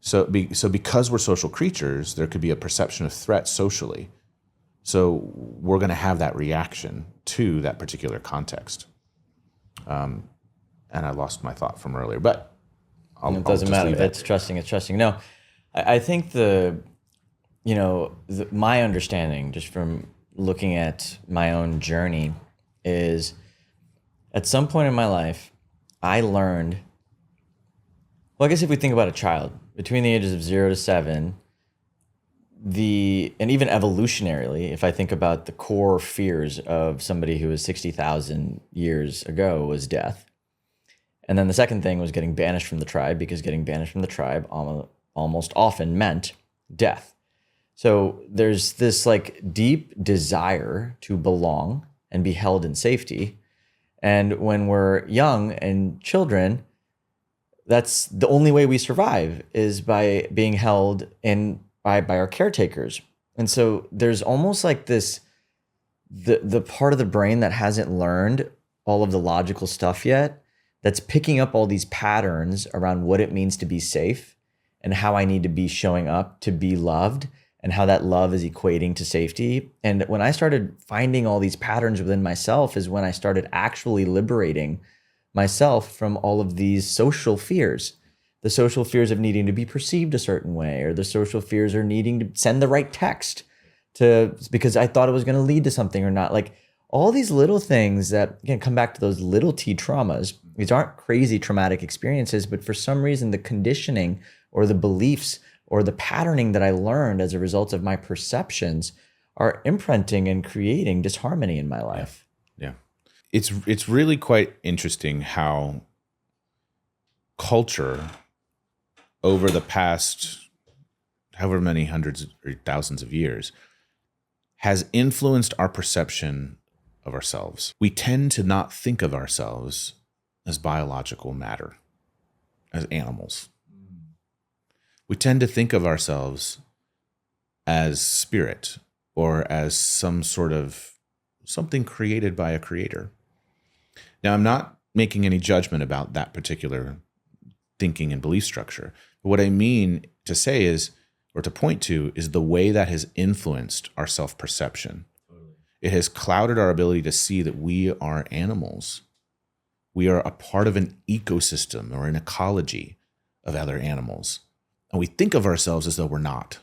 So because we're social creatures, there could be a perception of threat socially. So we're going to have that reaction to that particular context. And I lost my thought from earlier, but it doesn't matter. It's trusting. No, I think my understanding, just from looking at my own journey, is at some point in my life, I learned, well, I guess if we think about a child between the ages of 0 to 7, and even evolutionarily, if I think about the core fears of somebody who was 60,000 years ago, was death. And then the second thing was getting banished from the tribe, because getting banished from the tribe almost often meant death. So there's this deep desire to belong and be held in safety. And when we're young and children, that's the only way we survive, is by being held in by our caretakers. And so there's almost the part of the brain that hasn't learned all of the logical stuff yet, that's picking up all these patterns around what it means to be safe and how I need to be showing up to be loved and how that love is equating to safety. And when I started finding all these patterns within myself is when I started actually liberating myself from all of these social fears. The social fears of needing to be perceived a certain way, or the social fears of needing to send the right text because I thought it was going to lead to something or not. All these little things that, again, come back to those little t traumas. These aren't crazy traumatic experiences, but for some reason, the conditioning or the beliefs or the patterning that I learned as a result of my perceptions are imprinting and creating disharmony in my life. Yeah. It's really quite interesting how culture over the past however many hundreds or thousands of years has influenced our perception of ourselves. We tend to not think of ourselves as biological matter, as animals. We tend to think of ourselves as spirit, or as some sort of something created by a creator. Now, I'm not making any judgment about that particular thinking and belief structure. But what I mean to say is, or to point to, is the way that has influenced our self-perception. Totally. It has clouded our ability to see that we are animals. We are a part of an ecosystem or an ecology of other animals. And we think of ourselves as though we're not.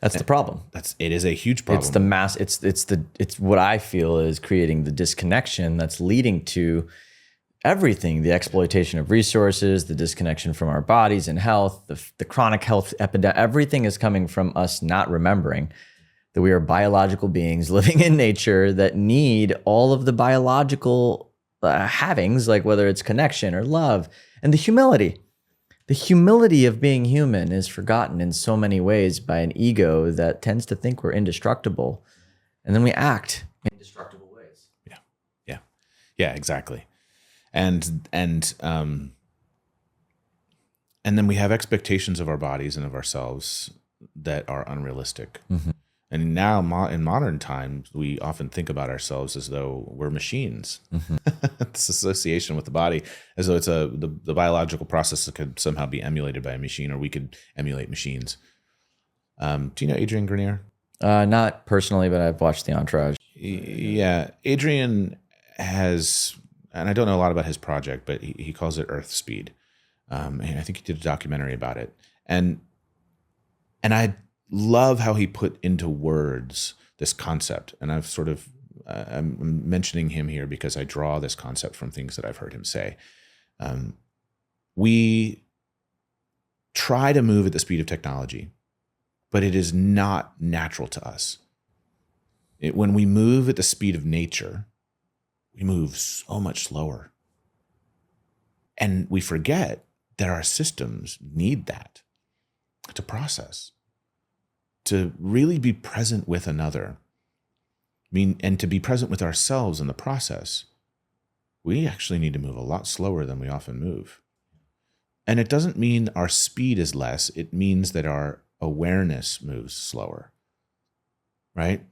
That's the problem. It is a huge problem. It's the mass. It's what I feel is creating the disconnection that's leading to everything: the exploitation of resources, the disconnection from our bodies and health, the chronic health epidemic. Everything is coming from us not remembering that we are biological beings living in nature that need all of the biological havings, like whether it's connection or love, and the humility The humility of being human is forgotten in so many ways by an ego that tends to think we're indestructible. And then we act in indestructible ways. Yeah, exactly. And then we have expectations of our bodies and of ourselves that are unrealistic. Mm-hmm. And now in modern times, we often think about ourselves as though we're machines. Mm-hmm. This association with the body, as though it's the biological process that could somehow be emulated by a machine, or we could emulate machines. Do you know Adrian Grenier? Not personally, but I've watched The Entourage. Yeah. Adrian has, and I don't know a lot about his project, but he calls it Earth Speed. And I think he did a documentary about it. And I love how he put into words this concept. And I've sort of, I'm mentioning him here because I draw this concept from things that I've heard him say. We try to move at the speed of technology, but it is not natural to us. When we move at the speed of nature, we move so much slower. And we forget that our systems need that to process, to really be present with another. And to be present with ourselves in the process, we actually need to move a lot slower than we often move. And it doesn't mean our speed is less. It means that our awareness moves slower, right?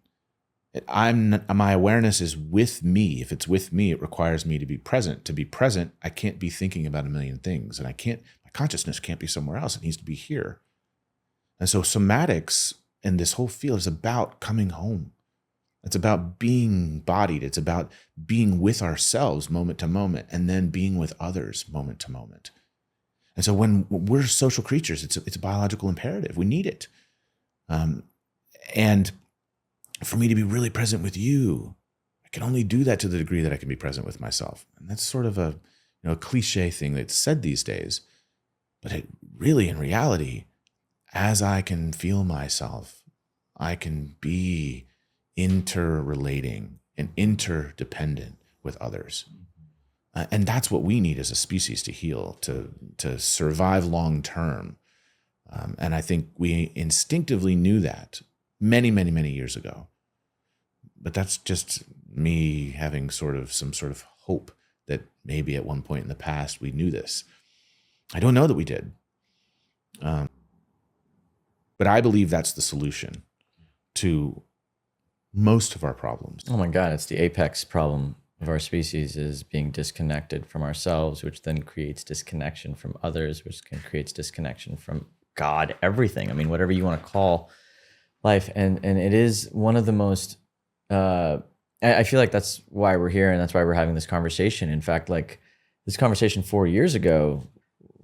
My awareness is with me. If it's with me, it requires me to be present. To be present, I can't be thinking about a million things, and my consciousness can't be somewhere else. It needs to be here. And so somatics and this whole field is about coming home. It's about being bodied. It's about being with ourselves moment to moment, and then being with others moment to moment. And so when we're social creatures, it's a biological imperative. We need it. And for me to be really present with you, I can only do that to the degree that I can be present with myself. And that's sort of a cliche thing that's said these days. But it really, in reality, as I can feel myself, I can be interrelating and interdependent with others. And that's what we need as a species to heal, to survive long term. And I think we instinctively knew that many, many, many years ago. But that's just me having some sort of hope that maybe at one point in the past we knew this. I don't know that we did. But I believe that's the solution to most of our problems. Oh my God, it's the apex problem of our species, is being disconnected from ourselves, which then creates disconnection from others, which creates disconnection from God, everything. I mean, whatever you want to call life. And it is one of the most, I feel like that's why we're here, and that's why we're having this conversation. In fact, like this conversation 4 years ago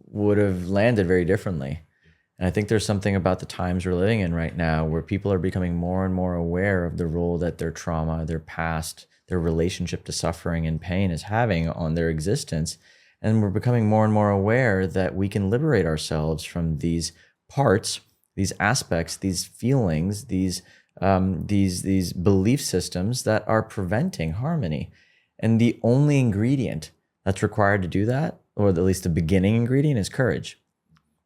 would have landed very differently. And I think there's something about the times we're living in right now where people are becoming more and more aware of the role that their trauma, their past, their relationship to suffering and pain is having on their existence. And we're becoming more and more aware that we can liberate ourselves from these parts, these aspects, these feelings, these belief systems that are preventing harmony. And the only ingredient that's required to do that, or at least the beginning ingredient, is courage.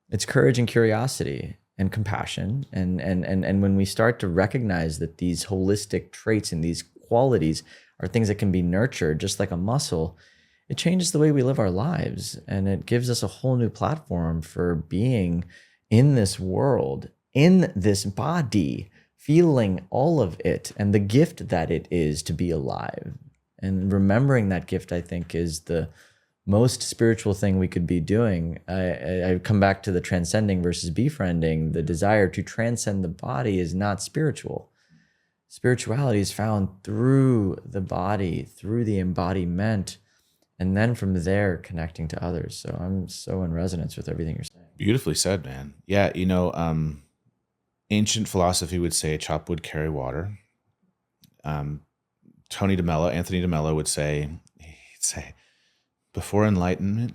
It's courage and curiosity and compassion. And when we start to recognize that these holistic traits and these qualities are things that can be nurtured just like a muscle, it changes the way we live our lives. And it gives us a whole new platform for being in this world, in this body, feeling all of it and the gift that it is to be alive. And remembering that gift, I think, is the most spiritual thing we could be doing. I come back to the transcending versus befriending. The desire to transcend the body is not spiritual. Spirituality is found through the body, through the embodiment, and then from there connecting to others. So I'm so in resonance with everything you're saying. Beautifully said, man. Yeah, ancient philosophy would say chop wood, carry water. Anthony DeMello would say, before enlightenment,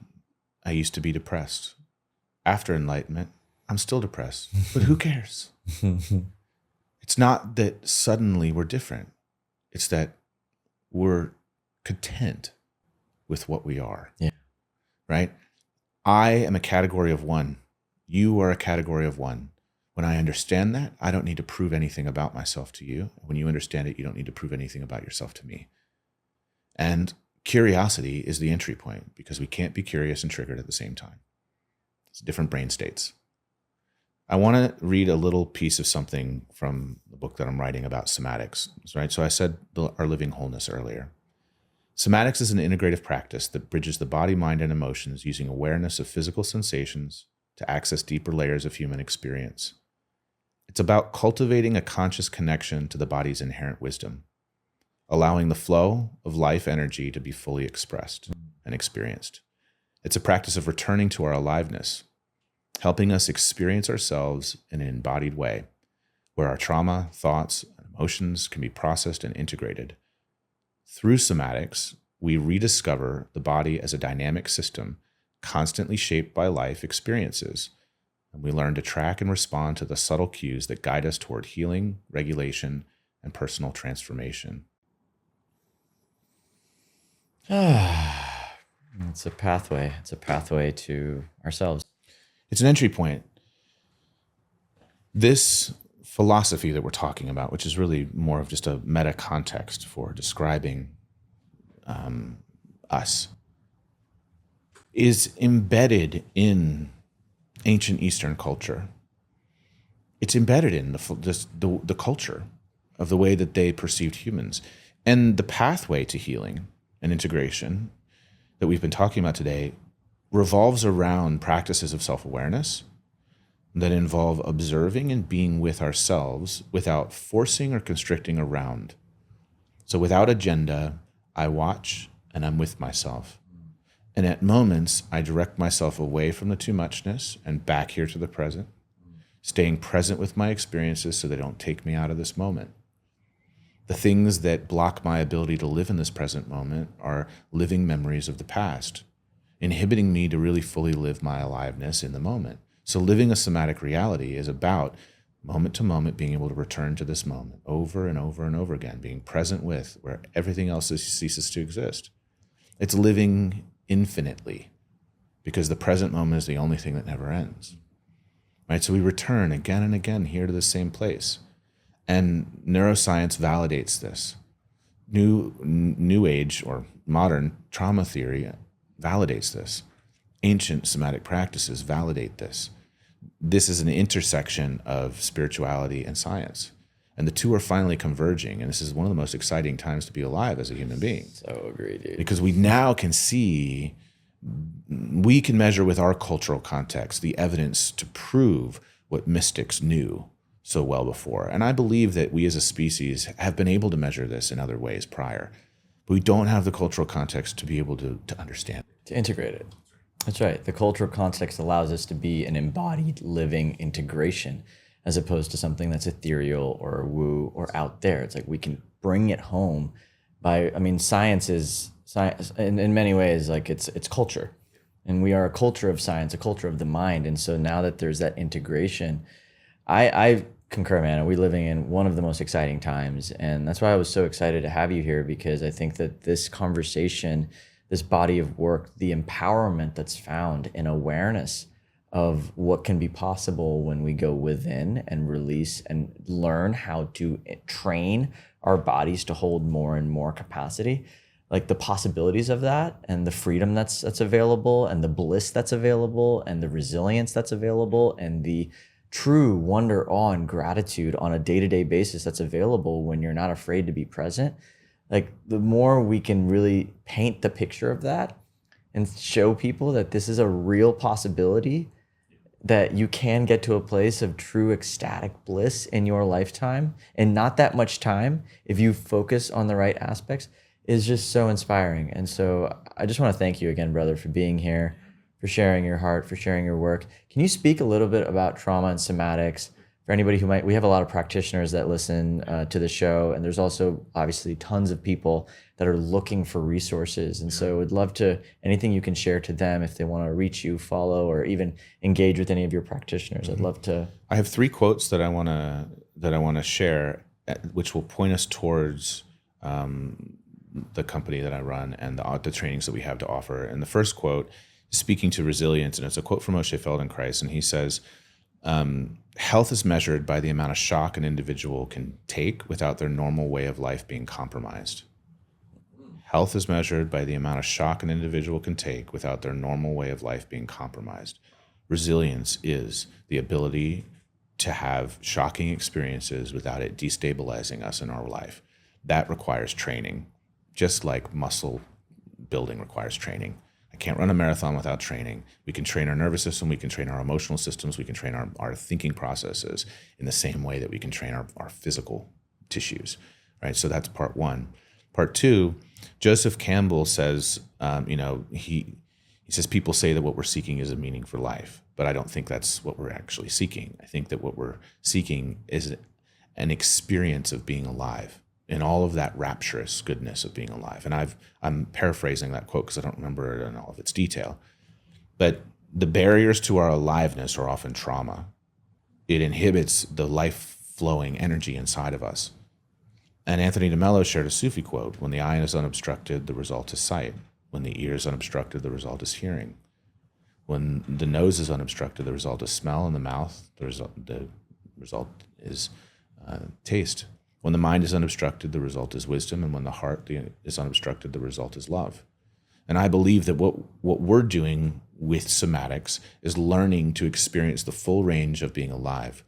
I used to be depressed. After enlightenment, I'm still depressed. But who cares? It's not that suddenly we're different. It's that we're content with what we are. Yeah. Right? I am a category of one. You are a category of one. When I understand that, I don't need to prove anything about myself to you. When you understand it, you don't need to prove anything about yourself to me. And curiosity is the entry point, because we can't be curious and triggered at the same time. It's different brain states. I want to read a little piece of something from the book that I'm writing about somatics, right? So I said our living wholeness earlier. Somatics is an integrative practice that bridges the body, mind, and emotions using awareness of physical sensations to access deeper layers of human experience. It's about cultivating a conscious connection to the body's inherent wisdom, allowing the flow of life energy to be fully expressed and experienced. It's a practice of returning to our aliveness, helping us experience ourselves in an embodied way, where our trauma, thoughts, and emotions can be processed and integrated. Through somatics, we rediscover the body as a dynamic system constantly shaped by life experiences, and we learn to track and respond to the subtle cues that guide us toward healing, regulation, and personal transformation. It's a pathway. It's a pathway to ourselves. It's an entry point. This philosophy that we're talking about, which is really more of just a meta context for describing us, is embedded in ancient Eastern culture. It's embedded in the culture of the way that they perceived humans. And the pathway to healing and integration that we've been talking about today revolves around practices of self-awareness that involve observing and being with ourselves without forcing or constricting around. So without agenda, I watch and I'm with myself. And at moments, I direct myself away from the too muchness and back here to the present, staying present with my experiences so they don't take me out of this moment. The things that block my ability to live in this present moment are living memories of the past, inhibiting me to really fully live my aliveness in the moment. So living a somatic reality is about moment to moment being able to return to this moment over and over and over again, being present with where everything else ceases to exist. It's living infinitely, because the present moment is the only thing that never ends. Right? So we return again and again here to the same place. And neuroscience validates this. New age or modern trauma theory validates this. Ancient somatic practices validate this. This is an intersection of spirituality and science. And the two are finally converging. And this is one of the most exciting times to be alive as a human being. So agree, dude. Because we now can see, we can measure with our cultural context the evidence to prove what mystics knew so well before. And I believe that we as a species have been able to measure this in other ways prior. But we don't have the cultural context to be able to understand it. To integrate it. That's right. The cultural context allows us to be an embodied living integration, as opposed to something that's ethereal or woo or out there. It's like we can bring it home by, science is science in many ways, like it's culture. And we are a culture of science, a culture of the mind. And so now that there's that integration, I concur, man. We're living in one of the most exciting times. And that's why I was so excited to have you here, because I think that this conversation, this body of work, the empowerment that's found in awareness of what can be possible when we go within and release and learn how to train our bodies to hold more and more capacity, like the possibilities of that and the freedom that's available and the bliss that's available and the resilience that's available and the true wonder, awe, and gratitude on a day-to-day basis that's available when you're not afraid to be present. Like the more we can really paint the picture of that and show people that this is a real possibility, that you can get to a place of true ecstatic bliss in your lifetime and not that much time if you focus on the right aspects, is just so inspiring. And so I just want to thank you again, brother, for being here, for sharing your heart, for sharing your work. Can you speak a little bit about trauma and somatics? For anybody who we have a lot of practitioners that listen to the show, and there's also obviously tons of people that are looking for resources. And so I'd love to, anything you can share to them if they want to reach you, follow, or even engage with any of your practitioners. I'd love to. I have 3 quotes that I want to share, which will point us towards the company that I run and the trainings that we have to offer. And the first quote speaking to resilience, and it's a quote from Moshe Feldenkrais, and he says, health is measured by the amount of shock an individual can take without their normal way of life being compromised. Health is measured by the amount of shock an individual can take without their normal way of life being compromised. Resilience is the ability to have shocking experiences without it destabilizing us in our life. That requires training, just like muscle building requires training. I can't run a marathon without training. We can train our nervous system, we can train our emotional systems, we can train our thinking processes in the same way that we can train our physical tissues, right? So that's part one. Part two, Joseph Campbell says, he says people say that what we're seeking is a meaning for life, but I don't think that's what we're actually seeking. I think that what we're seeking is an experience of being alive and all of that rapturous goodness of being alive. And I'm paraphrasing that quote because I don't remember it in all of its detail. But the barriers to our aliveness are often trauma. It inhibits the life-flowing energy inside of us. And Anthony DeMello shared a Sufi quote, when the eye is unobstructed, the result is sight. When the ear is unobstructed, the result is hearing. When the nose is unobstructed, the result is smell, and the mouth, the result is taste. When the mind is unobstructed, the result is wisdom, and when the heart is unobstructed, the result is love. And I believe that what we're doing with somatics is learning to experience the full range of being alive.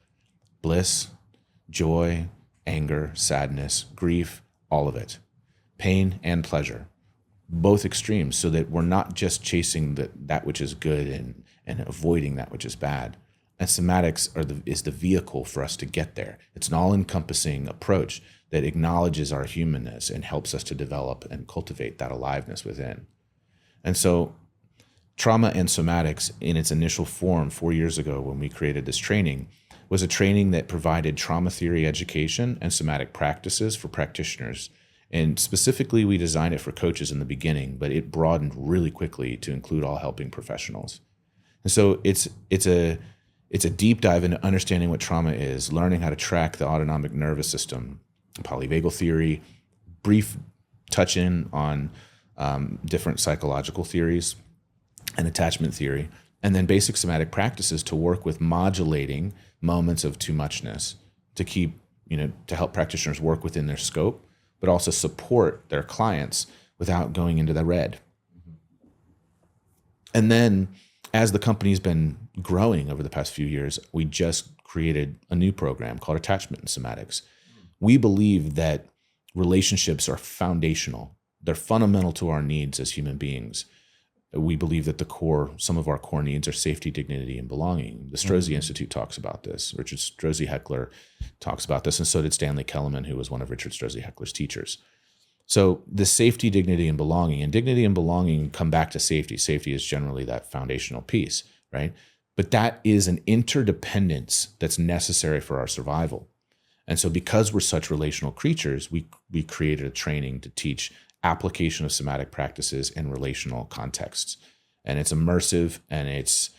Bliss, joy, anger, sadness, grief, all of it. Pain and pleasure, both extremes, so that we're not just chasing that which is good and avoiding that which is bad. And somatics is the vehicle for us to get there. It's an all-encompassing approach that acknowledges our humanness and helps us to develop and cultivate that aliveness within. And so Trauma and Somatics, in its initial form 4 years ago when we created this training, was a training that provided trauma theory education and somatic practices for practitioners. And specifically, we designed it for coaches in the beginning, but it broadened really quickly to include all helping professionals. And so it's a deep dive into understanding what trauma is, learning how to track the autonomic nervous system, polyvagal theory, brief touch in on different psychological theories and attachment theory, and then basic somatic practices to work with modulating moments of too muchness, to keep, to help practitioners work within their scope, but also support their clients without going into the red. And then as the company's been growing over the past few years, we just created a new program called Attachment and Somatics. We believe that relationships are foundational. They're fundamental to our needs as human beings. We believe that some of our core needs are safety, dignity, and belonging. The Strozzi Institute talks about this. Richard Strozzi Heckler talks about this, and so did Stanley Kellerman, who was one of Richard Strozzi Heckler's teachers. So the safety, dignity, and belonging come back to safety. Safety is generally that foundational piece, right? But that is an interdependence that's necessary for our survival. And so because we're such relational creatures, we created a training to teach application of somatic practices in relational contexts. And it's immersive, and it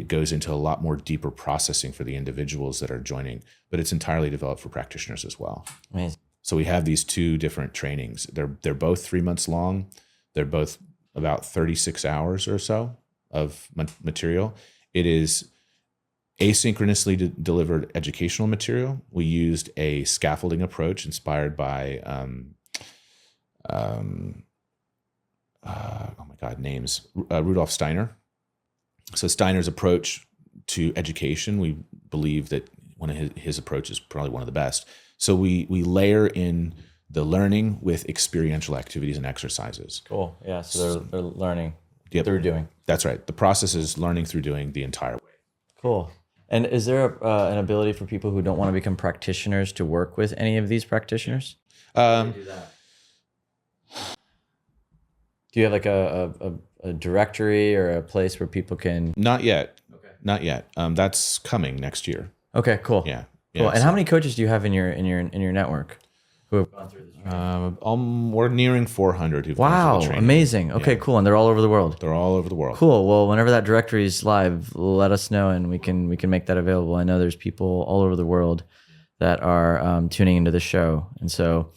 goes into a lot more deeper processing for the individuals that are joining, but it's entirely developed for practitioners as well. Amazing. So we have these two different trainings. They're both 3 months long. They're both about 36 hours or so of material. It is asynchronously delivered educational material. We used a scaffolding approach inspired by Rudolf Steiner. So Steiner's approach to education, we believe that one of his approach is probably one of the best. So we layer in the learning with experiential activities and exercises. Cool. Yeah. So they're learning through doing. That's right. The process is learning through doing the entire way. Cool. And is there an ability for people who don't want to become practitioners to work with any of these practitioners? How do you do that? Do you have like a directory or a place where people can? Not yet. Okay. Not yet. That's coming next year. Okay. Cool. Yeah. Cool. And how many coaches do you have in your network who have gone through this training? We're nearing 400 who've gone through the training. Amazing. Okay, cool. And they're all over the world. They're all over the world. Cool. Well, whenever that directory is live, let us know and we can make that available. I know there's people all over the world that are tuning into the show, and so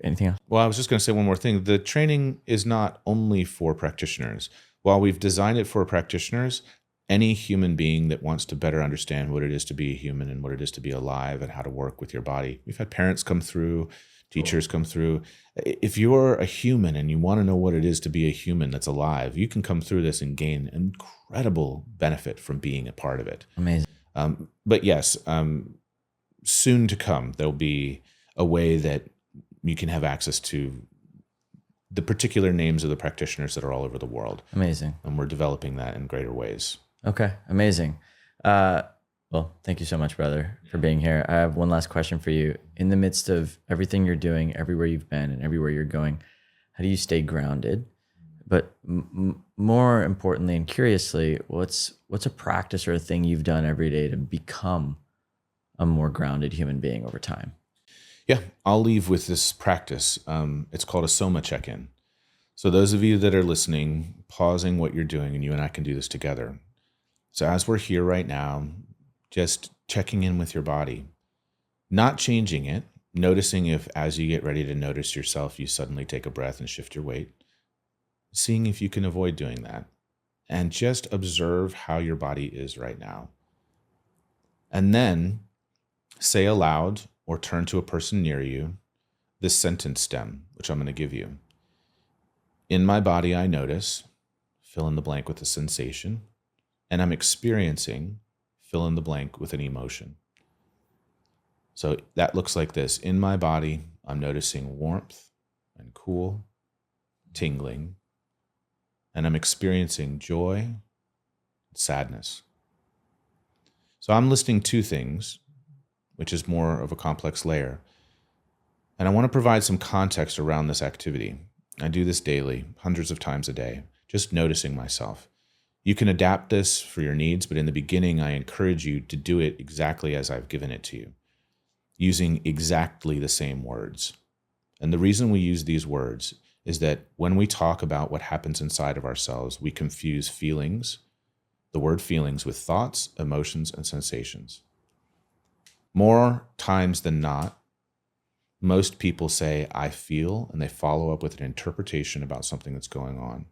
anything else? Well, I was just going to say one more thing. The training is not only for practitioners. While we've designed it for practitioners, any human being that wants to better understand what it is to be a human and what it is to be alive and how to work with your body. We've had parents come through, teachers come through. If you're a human and you want to know what it is to be a human that's alive, you can come through this and gain incredible benefit from being a part of it. Amazing. But yes, soon to come, there'll be a way that you can have access to the particular names of the practitioners that are all over the world. Amazing. And we're developing that in greater ways. Okay, amazing. Well, thank you so much, brother, for being here. I have one last question for you. In the midst of everything you're doing, everywhere you've been and everywhere you're going, how do you stay grounded? But more importantly and curiously, what's a practice or a thing you've done every day to become a more grounded human being over time? Yeah, I'll leave with this practice. It's called a soma check-in. So those of you that are listening, pausing what you're doing, and you and I can do this together. So as we're here right now, just checking in with your body, not changing it, noticing if as you get ready to notice yourself, you suddenly take a breath and shift your weight, seeing if you can avoid doing that, and just observe how your body is right now. And then say aloud or turn to a person near you this sentence stem, which I'm going to give you. In my body, I notice, fill in the blank with a sensation, and I'm experiencing, fill in the blank with an emotion. So that looks like this. In my body, I'm noticing warmth and cool, tingling, and I'm experiencing joy, sadness. So I'm listing two things, which is more of a complex layer. And I want to provide some context around this activity. I do this daily, hundreds of times a day, just noticing myself. You can adapt this for your needs, but in the beginning, I encourage you to do it exactly as I've given it to you, using exactly the same words. And the reason we use these words is that when we talk about what happens inside of ourselves, we confuse feelings, the word feelings, with thoughts, emotions, and sensations. More times than not, most people say, I feel, and they follow up with an interpretation about something that's going on.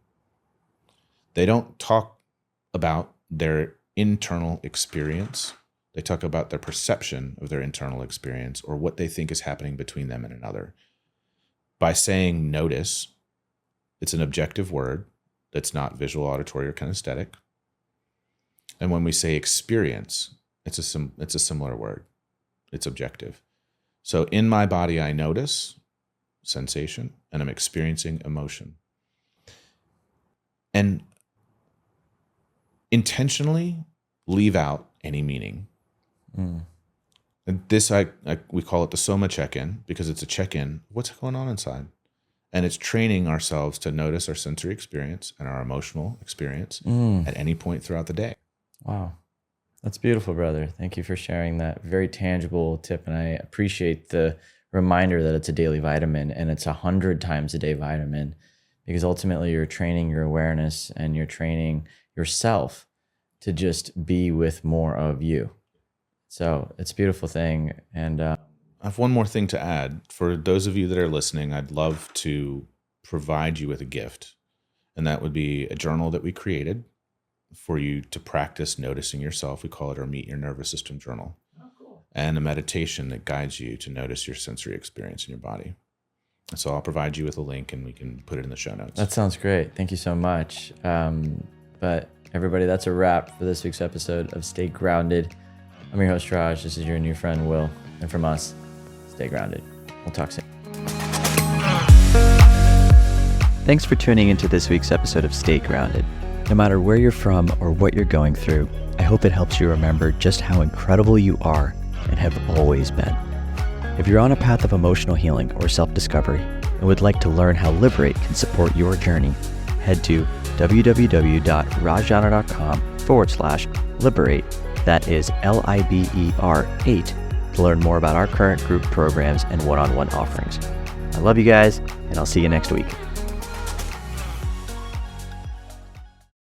They don't talk about their internal experience. They talk about their perception of their internal experience or what they think is happening between them and another. By saying notice, it's an objective word that's not visual, auditory, or kinesthetic. And when we say experience, it's a similar word. It's objective. So in my body, I notice sensation, and I'm experiencing emotion. And intentionally leave out any meaning. And this, we call it the soma check-in because it's a check-in. What's going on inside? And it's training ourselves to notice our sensory experience and our emotional experience at any point throughout the day. Wow. That's beautiful, brother. Thank you for sharing that very tangible tip. And I appreciate the reminder that it's a daily vitamin and it's 100 times a day vitamin, because ultimately you're training your awareness and you're training yourself to just be with more of you. So it's a beautiful thing. And I have one more thing to add. For those of you that are listening, I'd love to provide you with a gift. And that would be a journal that we created for you to practice noticing yourself. We call it our Meet Your Nervous System journal. Oh, cool. And a meditation that guides you to notice your sensory experience in your body. And so I'll provide you with a link and we can put it in the show notes. That sounds great. Thank you so much. But everybody, that's a wrap for this week's episode of Stay Grounded. I'm your host, Raj. This is your new friend, Will. And from us, stay grounded. We'll talk soon. Thanks for tuning into this week's episode of Stay Grounded. No matter where you're from or what you're going through, I hope it helps you remember just how incredible you are and have always been. If you're on a path of emotional healing or self-discovery and would like to learn how Liberate can support your journey, head to www.rajjana.com/liberate. That is LIBER8 to learn more about our current group programs and one-on-one offerings. I love you guys, and I'll see you next week.